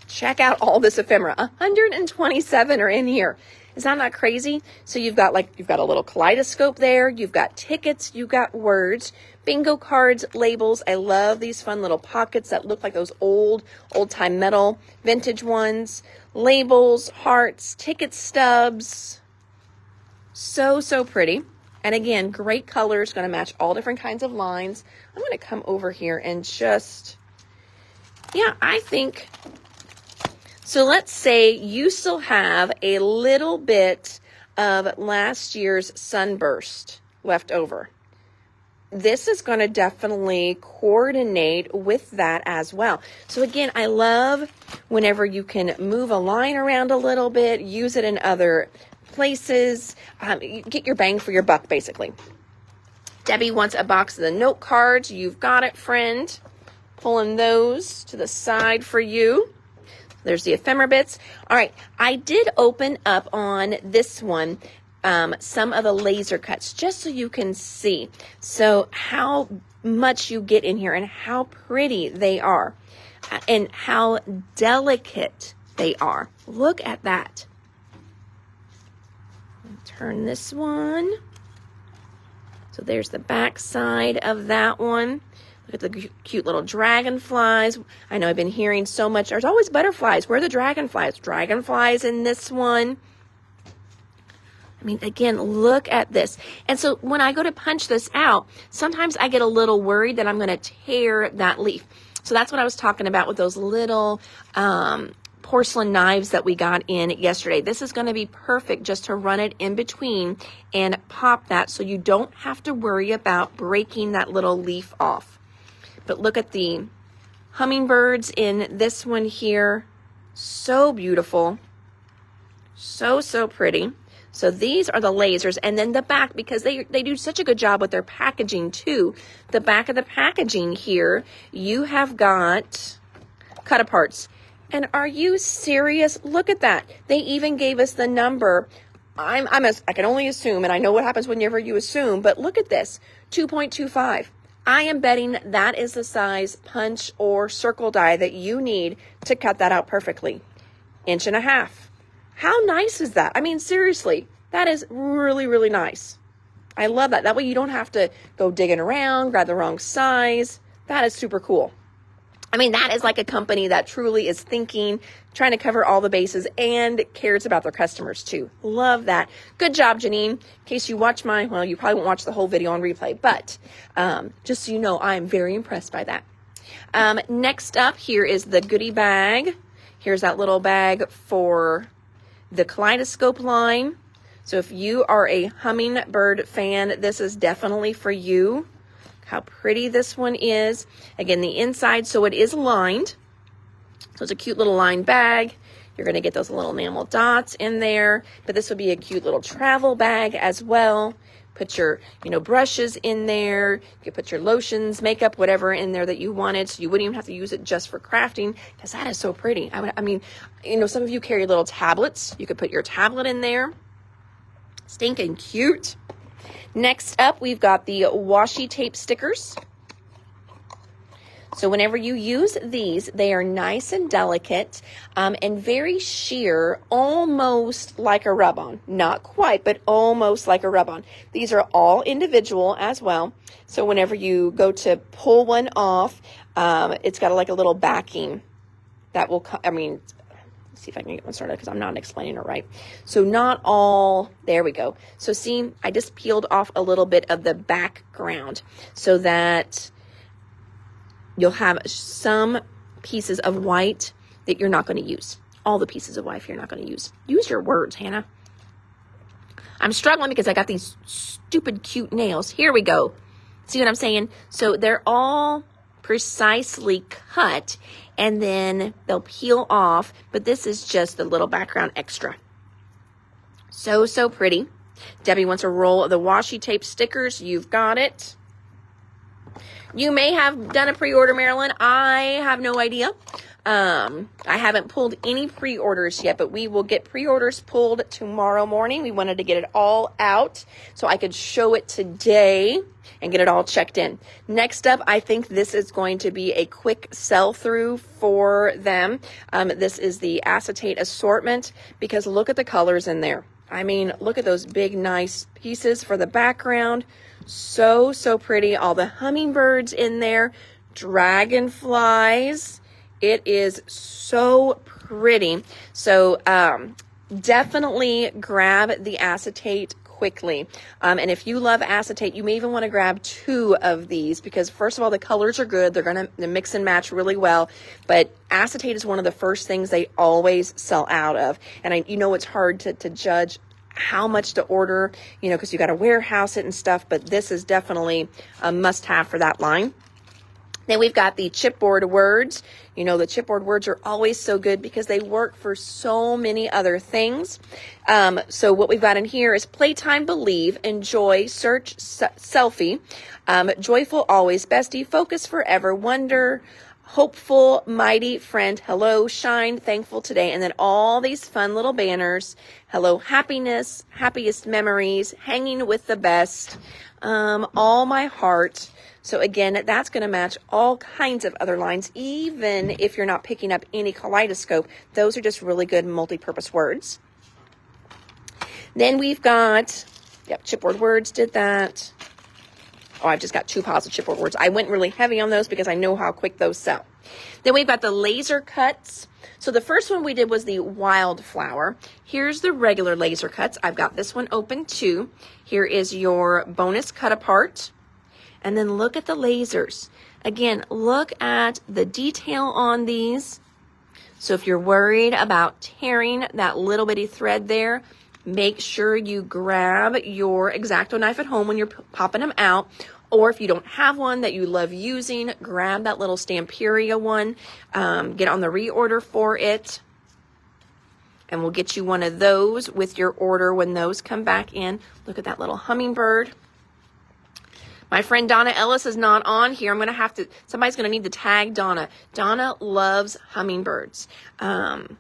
Check out all this ephemera. 127 are in here. Is that not crazy? So you've got a little kaleidoscope there. You've got tickets. You've got words, bingo cards, labels. I love these fun little pockets that look like those old-time metal vintage ones. Labels, hearts, ticket stubs. So, so pretty. And again, great colors. Going to match all different kinds of lines. I'm going to come over here and just, I think... So let's say you still have a little bit of last year's sunburst left over. This is going to definitely coordinate with that as well. So again, I love whenever you can move a line around a little bit, use it in other places, get your bang for your buck, basically. Debbie wants a box of the note cards. You've got it, friend. Pulling those to the side for you. There's the ephemera bits. All right, I did open up on this one some of the laser cuts just so you can see. So how much you get in here and how pretty they are and how delicate they are. Look at that. Turn this one. So there's the back side of that one. Look at the cute little dragonflies. I know I've been hearing so much. There's always butterflies. Where are the dragonflies? Dragonflies in this one. I mean, again, look at this. And so when I go to punch this out, sometimes I get a little worried that I'm going to tear that leaf. So that's what I was talking about with those little porcelain knives that we got in yesterday. This is going to be perfect just to run it in between and pop that so you don't have to worry about breaking that little leaf off. But look at the hummingbirds in this one here. So beautiful. So, so pretty. So these are the lasers. And then the back, because they do such a good job with their packaging too. The back of the packaging here, you have got cut aparts. And are you serious? Look at that. They even gave us the number. I can only assume, and I know what happens whenever you assume, but look at this, 2.25. I am betting that is the size punch or circle die that you need to cut that out perfectly. 1.5 inches. How nice is that? I mean, seriously, that is really, really nice. I love that. That way you don't have to go digging around, grab the wrong size. That is super cool. I mean, that is like a company that truly is thinking, trying to cover all the bases and cares about their customers too. Love that. Good job, Janine. In case you watch well, you probably won't watch the whole video on replay, but just so you know, I am very impressed by that. Next up here is the goodie bag. Here's that little bag for the Kaleidoscope line. So if you are a hummingbird fan, this is definitely for you. How pretty this one is. Again, the inside, so it is lined. So it's a cute little lined bag. You're going to get those little enamel dots in there, but this would be a cute little travel bag as well. Put your, brushes in there. You could put your lotions, makeup, whatever in there that you wanted. So you wouldn't even have to use it just for crafting, because that is so pretty. I mean, some of you carry little tablets. You could put your tablet in there. Stinking cute. Next up, we've got the washi tape stickers. So whenever you use these, they are nice and delicate and very sheer, almost like a rub-on. Not quite, but almost like a rub-on. These are all individual as well. So whenever you go to pull one off, it's got like a little backing that will, let's see if I can get one started because I'm not explaining it right. So not all, there we go. So see, I just peeled off a little bit of the background so that you'll have some pieces of white that you're not going to use. All the pieces of white you're not going to use. Use your words, Hannah. I'm struggling because I got these stupid cute nails. Here we go. See what I'm saying? So they're all precisely cut and then they'll peel off, but this is just the little background extra. So, so pretty. Debbie wants a roll of the washi tape stickers. You've got it. You may have done a pre-order, Marilyn. I have no idea. I haven't pulled any pre-orders yet, but we will get pre-orders pulled tomorrow morning. We wanted to get it all out so I could show it today and get it all checked in. Next up, I think this is going to be a quick sell-through for them. This is the acetate assortment because look at the colors in there. I mean, look at those big, nice pieces for the background. So, so pretty. All the hummingbirds in there, dragonflies. It is so pretty. So, definitely grab the acetate quickly. And if you love acetate, you may even want to grab 2 of these because first of all, the colors are good. They're going to mix and match really well. But acetate is one of the first things they always sell out of. And it's hard to judge how much to order, because you got to warehouse it and stuff, but this is definitely a must-have for that line. Then we've got the chipboard words. The chipboard words are always so good because they work for so many other things. So what we've got in here is playtime, believe, enjoy, search, selfie, joyful always, bestie, focus forever, wonder, hopeful, mighty, friend, hello, shine, thankful today, and then all these fun little banners. Hello, happiness, happiest memories, hanging with the best, all my heart. So again, that's going to match all kinds of other lines, even if you're not picking up any kaleidoscope. Those are just really good multi-purpose words. Then we've got, chipboard words did that. Oh, I've just got 2 piles of chipboard words. I went really heavy on those because I know how quick those sell. Then we've got the laser cuts. So the first one we did was the wildflower. Here's the regular laser cuts. I've got this one open too. Here is your bonus cut apart. And then look at the lasers. Again, look at the detail on these. So if you're worried about tearing that little bitty thread there, make sure you grab your X-Acto knife at home when you're popping them out. Or if you don't have one that you love using, grab that little Stamperia one. Get on the reorder for it. And we'll get you one of those with your order when those come back in. Look at that little hummingbird. My friend Donna Ellis is not on here. Somebody's going to need to tag Donna. Donna loves hummingbirds. And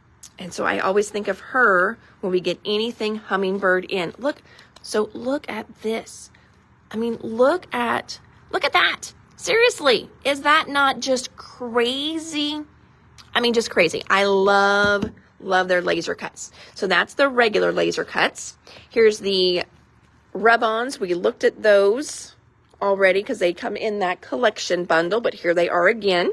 so I always think of her when we get anything hummingbird in. Look at this. I mean, look at that. Seriously, is that not just crazy? I mean, just crazy. I love their laser cuts. So that's the regular laser cuts. Here's the rub-ons. We looked at those already because they come in that collection bundle, but here they are again.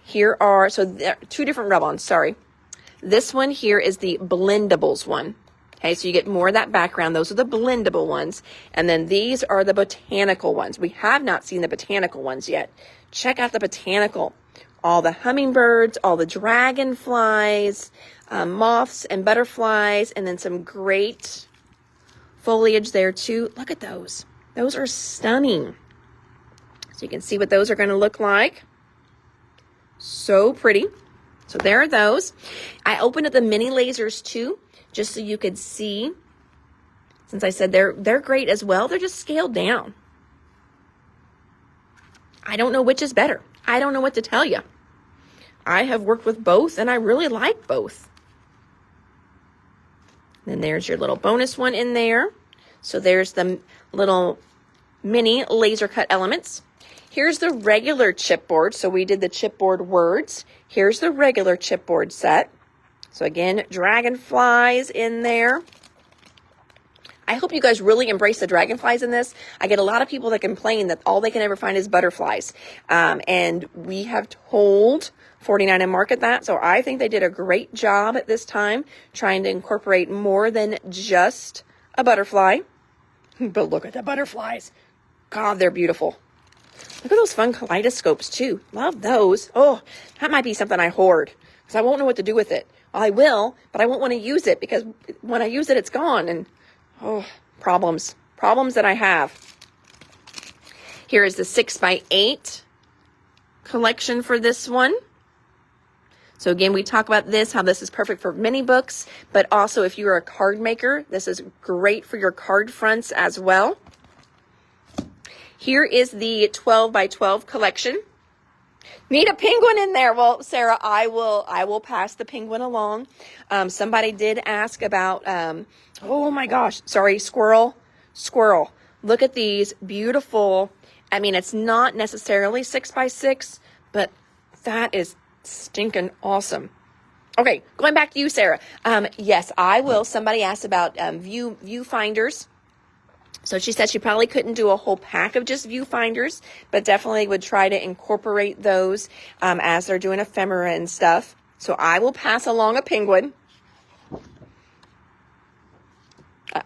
Here are, so there are 2 different rub-ons, sorry. This one here is the blendables one. Okay, so you get more of that background. Those are the blendable ones. And then these are the botanical ones. We have not seen the botanical ones yet. Check out the botanical. All the hummingbirds, all the dragonflies, moths and butterflies, and then some great foliage there too. Look at those. Those are stunning. So you can see what those are going to look like. So pretty. So there are those. I opened up the mini lasers too, just so you could see. Since I said they're great as well, they're just scaled down. I don't know which is better. I don't know what to tell you. I have worked with both, and I really like both. Then there's your little bonus one in there. So there's the little mini laser cut elements. Here's the regular chipboard. So we did the chipboard words. Here's the regular chipboard set. So again, dragonflies in there. I hope you guys really embrace the dragonflies in this. I get a lot of people that complain that all they can ever find is butterflies. And we have told 49 and Market that. So I think they did a great job at this time trying to incorporate more than just a butterfly. But look at the butterflies. God, they're beautiful. Look at those fun kaleidoscopes too. Love those. Oh, that might be something I hoard because I won't know what to do with it. Well, I will, but I won't want to use it because when I use it, it's gone. And oh, problems that I have. Here is the 6x8 collection for this one. So again, we talk about this, how this is perfect for mini books, but also if you're a card maker, this is great for your card fronts as well. Here is the 12x12 collection. Need a penguin in there. Well, Sarah, I will pass the penguin along. Somebody did ask about, oh my gosh, sorry, squirrel. Look at these beautiful, I mean, it's not necessarily 6x6, but that is stinking awesome. Okay, going back to you, Sarah. Yes, I will. Somebody asked about viewfinders. So she said she probably couldn't do a whole pack of just viewfinders, but definitely would try to incorporate those as they're doing ephemera and stuff. So I will pass along a penguin.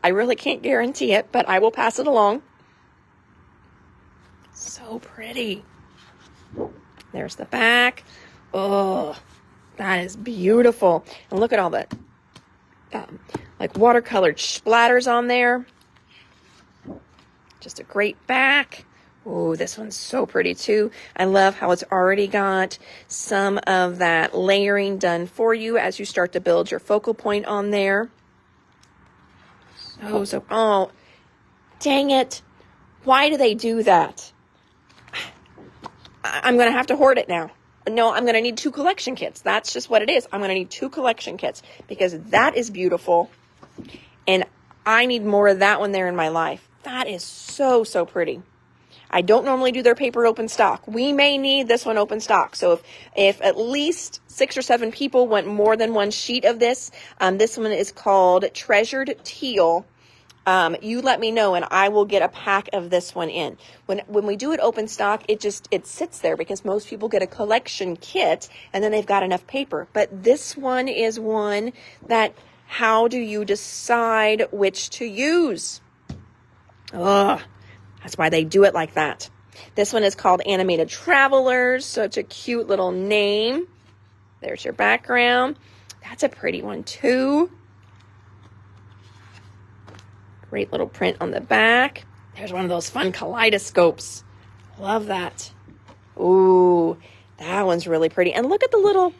I really can't guarantee it, but I will pass it along. So pretty. There's the back. Oh, that is beautiful. And look at all the like watercolored splatters on there. Just a great back. Oh, this one's so pretty too. I love how it's already got some of that layering done for you as you start to build your focal point on there. Oh, dang it. Why do they do that? I'm going to have to hoard it now. No, I'm going to need 2 collection kits. That's just what it is. I'm going to need 2 collection kits because that is beautiful. And I need more of that one there in my life. That is so, so pretty. I don't normally do their paper open stock. We may need this one open stock. So if at least 6 or 7 people want more than one sheet of this, this one is called Treasured Teal. You let me know and I will get a pack of this one in. When we do it open stock, it sits there because most people get a collection kit and then they've got enough paper. But this one is one that, how do you decide which to use? Ugh, that's why they do it like that. This one is called Animated Travelers. Such a cute little name. There's your background. That's a pretty one too. Great little print on the back. There's one of those fun kaleidoscopes. Love that. Ooh, that one's really pretty. And look at the little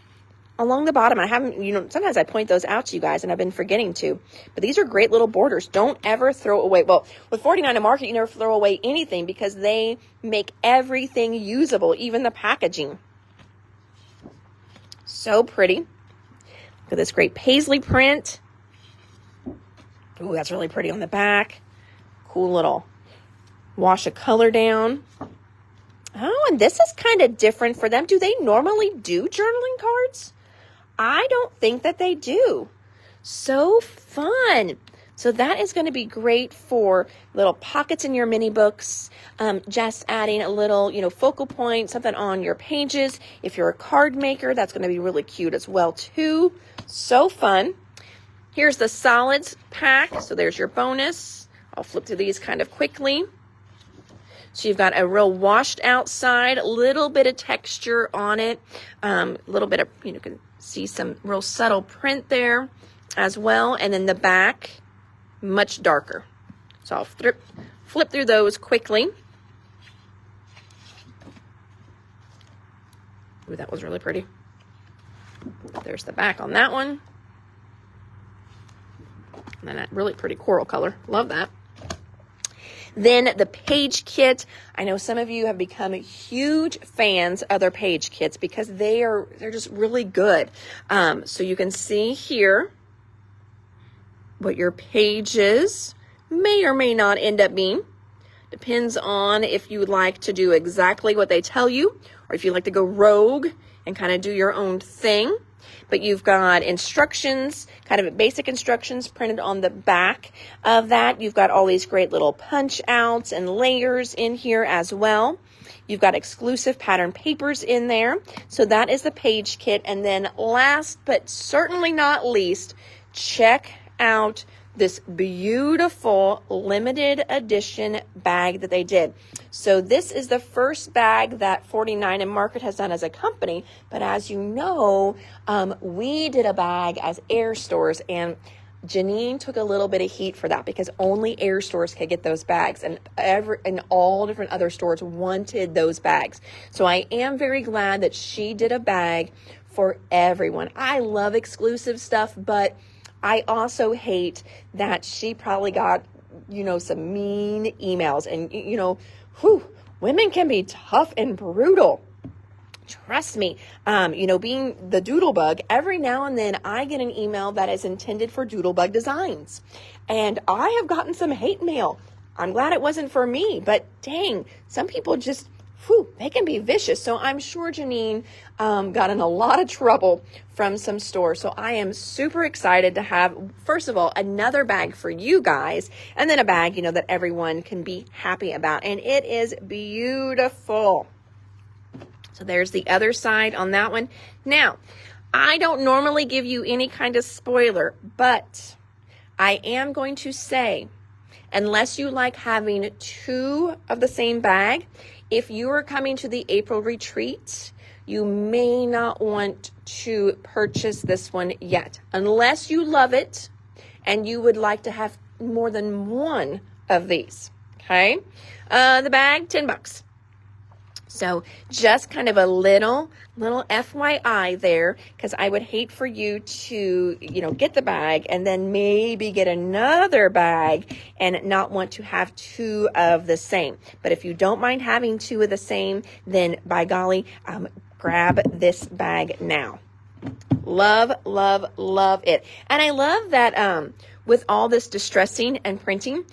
along the bottom. I haven't, sometimes I point those out to you guys and I've been forgetting to. But these are great little borders. Don't ever throw away. Well, with 49 and Market, you never throw away anything because they make everything usable, even the packaging. So pretty. Look at this great paisley print. Ooh, that's really pretty on the back. Cool little wash of color down. Oh, and this is kind of different for them. Do they normally do journaling cards? I don't think that they do. So fun. So that is going to be great for little pockets in your mini books. Just adding a little, focal point, something on your pages. If you're a card maker, that's going to be really cute as well too. So fun. Here's the solids pack. So there's your bonus. I'll flip through these kind of quickly. So you've got a real washed out side, a little bit of texture on it, a little bit of, you can see some real subtle print there as well. And then the back, much darker. So I'll flip through those quickly. Ooh, that was really pretty. There's the back on that one. And that really pretty coral color. Love that. Then the page kit. I know some of you have become huge fans of their page kits because they're just really good. So you can see here what your pages may or may not end up being. Depends on if you would like to do exactly what they tell you or if you like to go rogue and kind of do your own thing. But you've got instructions, kind of basic instructions printed on the back of that. You've got all these great little punch outs and layers in here as well. You've got exclusive pattern papers in there. So that is the page kit. And then last but certainly not least, check out this beautiful limited edition bag that they did. So this is the first bag that 49 and Market has done as a company. But as you know, we did a bag as Air Stores, and Janine took a little bit of heat for that because only Air Stores could get those bags, and all different other stores wanted those bags. So I am very glad that she did a bag for everyone. I love exclusive stuff, but I also hate that she probably got, some mean emails. And, women can be tough and brutal. Trust me. Being the Doodlebug, every now and then I get an email that is intended for Doodlebug designs. And I have gotten some hate mail. I'm glad it wasn't for me, but dang, some people just, they can be vicious. So I'm sure Janine got in a lot of trouble from some stores. So I am super excited to have, first of all, another bag for you guys, and then a bag, that everyone can be happy about. And it is beautiful. So there's the other side on that one. Now, I don't normally give you any kind of spoiler, but I am going to say, unless you like having two of the same bag, if you are coming to the April retreat, you may not want to purchase this one yet, unless you love it and you would like to have more than one of these, okay? The bag, $10. So just kind of a little FYI there, because I would hate for you to, get the bag and then maybe get another bag and not want to have two of the same. But if you don't mind having two of the same, then by golly, grab this bag now. Love, love, love it. And I love that with all this distressing and printing,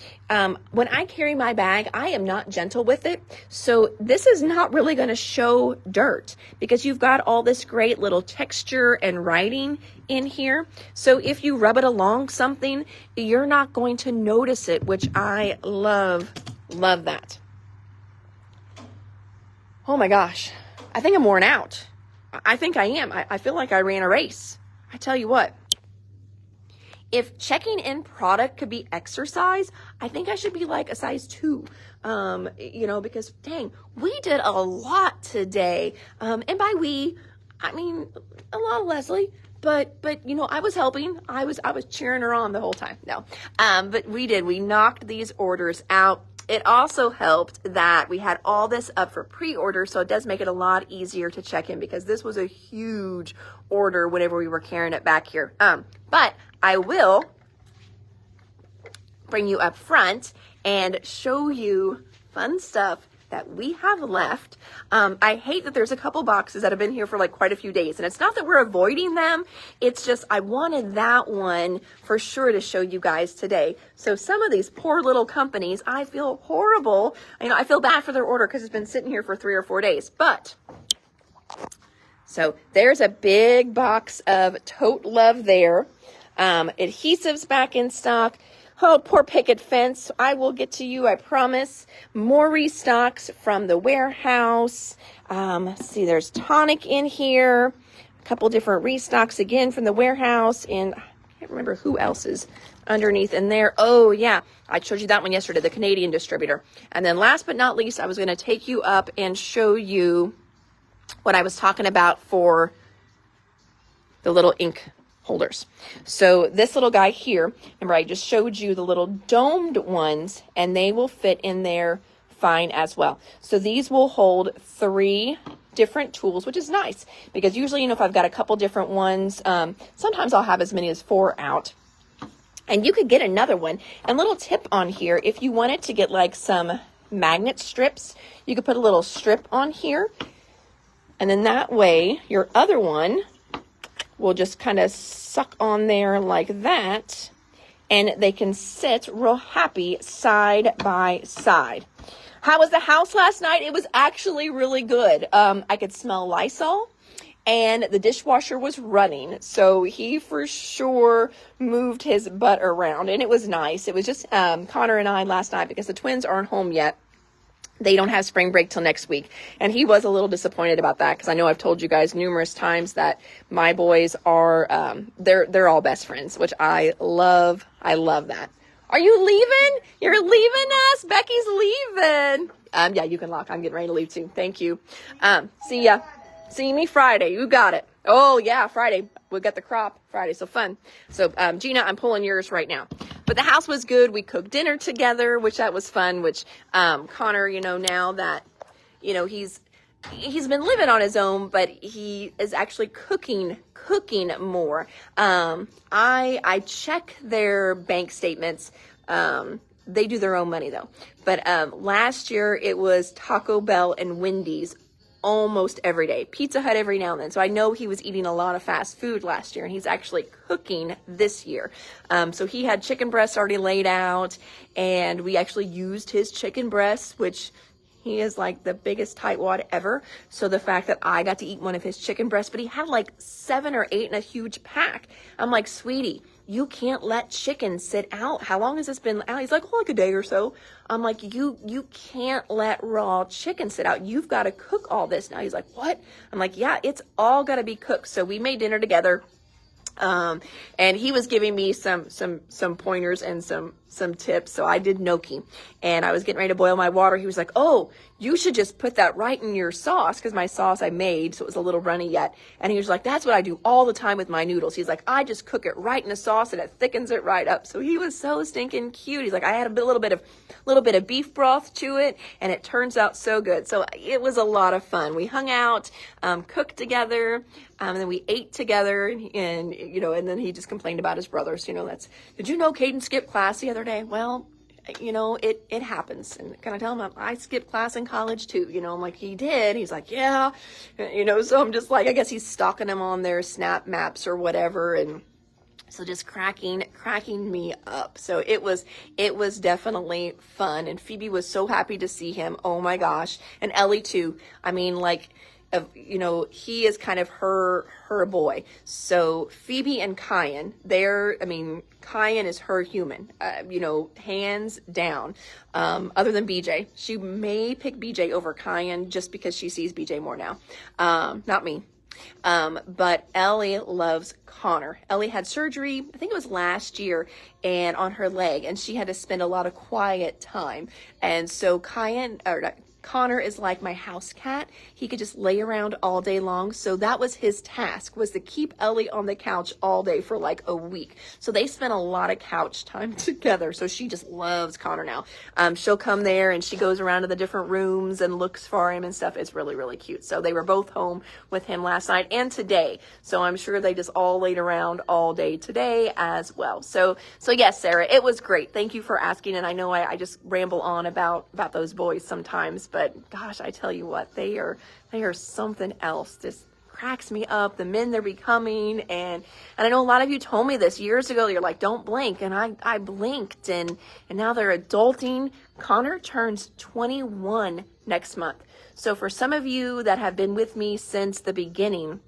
when I carry my bag, I am not gentle with it. So this is not really going to show dirt because you've got all this great little texture and writing in here. So if you rub it along something, you're not going to notice it, which I love, love that. Oh my gosh. I think I'm worn out. I think I am. I feel like I ran a race. I tell you what, if checking in product could be exercise, I think I should be like a size 2, because dang, we did a lot today. And by we, I mean, a lot of Leslie, but, I was helping. I was cheering her on the whole time. No, but we knocked these orders out. It also helped that we had all this up for pre-order, so it does make it a lot easier to check in because this was a huge order whenever we were carrying it back here. But I will bring you up front and show you fun stuff that we have left. I hate that there's a couple boxes that have been here for like quite a few days, and it's not that we're avoiding them. It's just I wanted that one for sure to show you guys today. So some of these poor little companies, I feel horrible. I feel bad for their order because it's been sitting here for 3 or 4 days. But so there's a big box of Tote Love there. Adhesives back in stock. Oh, poor picket fence. I will get to you, I promise. More restocks from the warehouse. See, there's tonic in here. A couple different restocks again from the warehouse. And I can't remember who else is underneath in there. Oh, yeah. I showed you that one yesterday, the Canadian distributor. And then last but not least, I was going to take you up and show you what I was talking about for the little ink holders. So this little guy here, remember I just showed you the little domed ones, and they will fit in there fine as well. So these will hold 3 different tools, which is nice because usually, if I've got a couple different ones, sometimes I'll have as many as 4 out. And you could get another one. And little tip on here, if you wanted to get like some magnet strips, you could put a little strip on here. And then that way, your other one will just kind of suck on there like that. And they can sit real happy side by side. How was the house last night? It was actually really good. I could smell Lysol. And the dishwasher was running, so he for sure moved his butt around, and it was nice. It was just Connor and I last night because the twins aren't home yet. They don't have spring break till next week, and he was a little disappointed about that because I know I've told you guys numerous times that my boys are they're all best friends, which I love. I love that. Are you leaving? You're leaving us? Becky's leaving. Yeah, you can lock. I'm getting ready to leave too. Thank you. See ya. See me Friday. You got it. Oh, yeah, Friday. We'll get the crop Friday. So fun. So, Gina, I'm pulling yours right now. But the house was good. We cooked dinner together, which that was fun, which Connor, now that, he's been living on his own, but he is actually cooking more. I check their bank statements. They do their own money, though. But last year, it was Taco Bell and Wendy's almost every day. Pizza Hut every now and then. So I know he was eating a lot of fast food last year, and he's actually cooking this year. So he had chicken breasts already laid out, and we actually used his chicken breasts, which he is like the biggest tightwad ever. So the fact that I got to eat one of his chicken breasts, but he had like 7 or 8 in a huge pack. I'm like, sweetie, you can't let chicken sit out. How long has this been out? He's like, oh, like a day or so. I'm like, you can't let raw chicken sit out. You've got to cook all this now. He's like, what? I'm like, yeah, it's all got to be cooked. So we made dinner together. And he was giving me some pointers and some tips. So I did gnocchi, and I was getting ready to boil my water. He was like, oh, you should just put that right in your sauce. Cause my sauce I made, so it was a little runny yet. And he was like, that's what I do all the time with my noodles. He's like, I just cook it right in the sauce and it thickens it right up. So he was so stinking cute. He's like, I had a little bit of beef broth to it, and it turns out so good. So it was a lot of fun. We hung out, cooked together, and then we ate together, and then he just complained about his brothers. Did you know Caden skipped class the other day? Well, it happens. And can I tell him I skipped class in college too? I'm like, he did. He's like, yeah. So I'm just like, I guess he's stalking him on their Snap Maps or whatever. And so just cracking me up. So it was definitely fun. And Phoebe was so happy to see him. Oh my gosh. And Ellie too. I mean, like, he is kind of her boy. So Phoebe and Kyan, Kyan is her human, hands down. Other than BJ, she may pick BJ over Kyan just because she sees BJ more now. Not me. But Ellie loves Connor. Ellie had surgery, I think it was last year, and on her leg, and she had to spend a lot of quiet time. And so Connor is like my house cat. He could just lay around all day long. So that was his task, was to keep Ellie on the couch all day for like a week. So they spent a lot of couch time together. So she just loves Connor now. She'll come there and she goes around to the different rooms and looks for him and stuff. It's really, really cute. So they were both home with him last night and today. So I'm sure they just all laid around all day today as well. So yes, Sarah, it was great. Thank you for asking. And I know I just ramble on about those boys sometimes, but gosh, I tell you what, they are something else. This cracks me up, the men they're becoming. And I know a lot of you told me this years ago. You're like, don't blink. And I blinked, and now they're adulting. Connor turns 21 next month. So for some of you that have been with me since the beginning,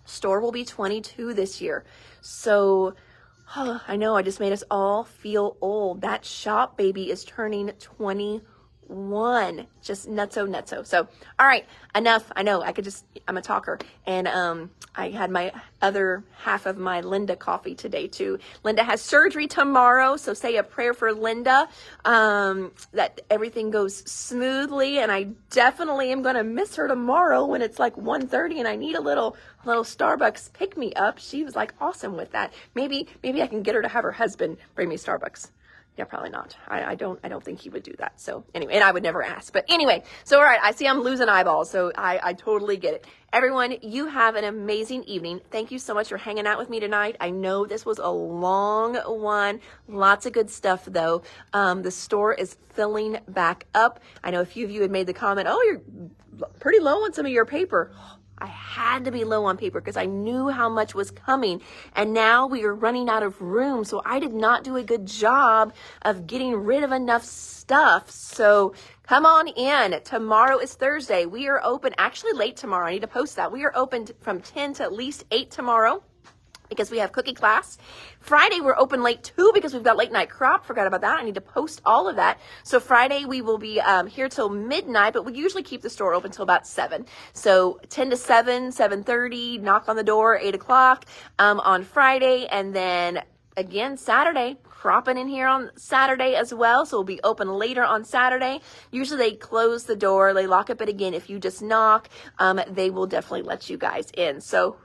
Store will be 22 this year. So I know I just made us all feel old. That shop baby is turning 21. Just nutso. So, all right, enough. I know I'm a talker. And I had my other half of my Linda coffee today too. Linda has surgery tomorrow, so say a prayer for Linda, that everything goes smoothly. And I definitely am going to miss her tomorrow when it's like 1:30 and I need a little Starbucks pick me up. She was like awesome with that. Maybe I can get her to have her husband bring me Starbucks. Yeah, probably not. I don't think he would do that. So anyway, and I would never ask. But anyway, so all right, I see I'm losing eyeballs. So I totally get it. Everyone, you have an amazing evening. Thank you so much for hanging out with me tonight. I know this was a long one. Lots of good stuff though. The store is filling back up. I know a few of you had made the comment, oh, you're pretty low on some of your paper. I had to be low on paper because I knew how much was coming, and now we are running out of room. So I did not do a good job of getting rid of enough stuff. So come on in. Tomorrow is Thursday. We are open, actually late tomorrow. I need to post that. We are open from 10 to at least 8 tomorrow, because we have cookie class. Friday, we're open late too because we've got late night crop. Forgot about that. I need to post all of that. So Friday, we will be here till midnight, but we usually keep the store open till about 7. So 10 to 7, 7:30, knock on the door, 8 o'clock on Friday. And then again, Saturday, cropping in here on Saturday as well. So we'll be open later on Saturday. Usually they close the door, they lock up it again. If you just knock, they will definitely let you guys in. So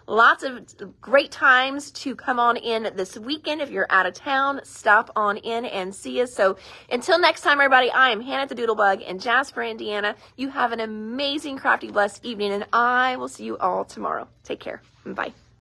lots of great times to come on in this weekend. If you're out of town, stop on in and see us. So until next time, everybody, I am Hannah the Doodlebug in Jasper, Indiana. You have an amazing, crafty, blessed evening, and I will see you all tomorrow. Take care. Bye.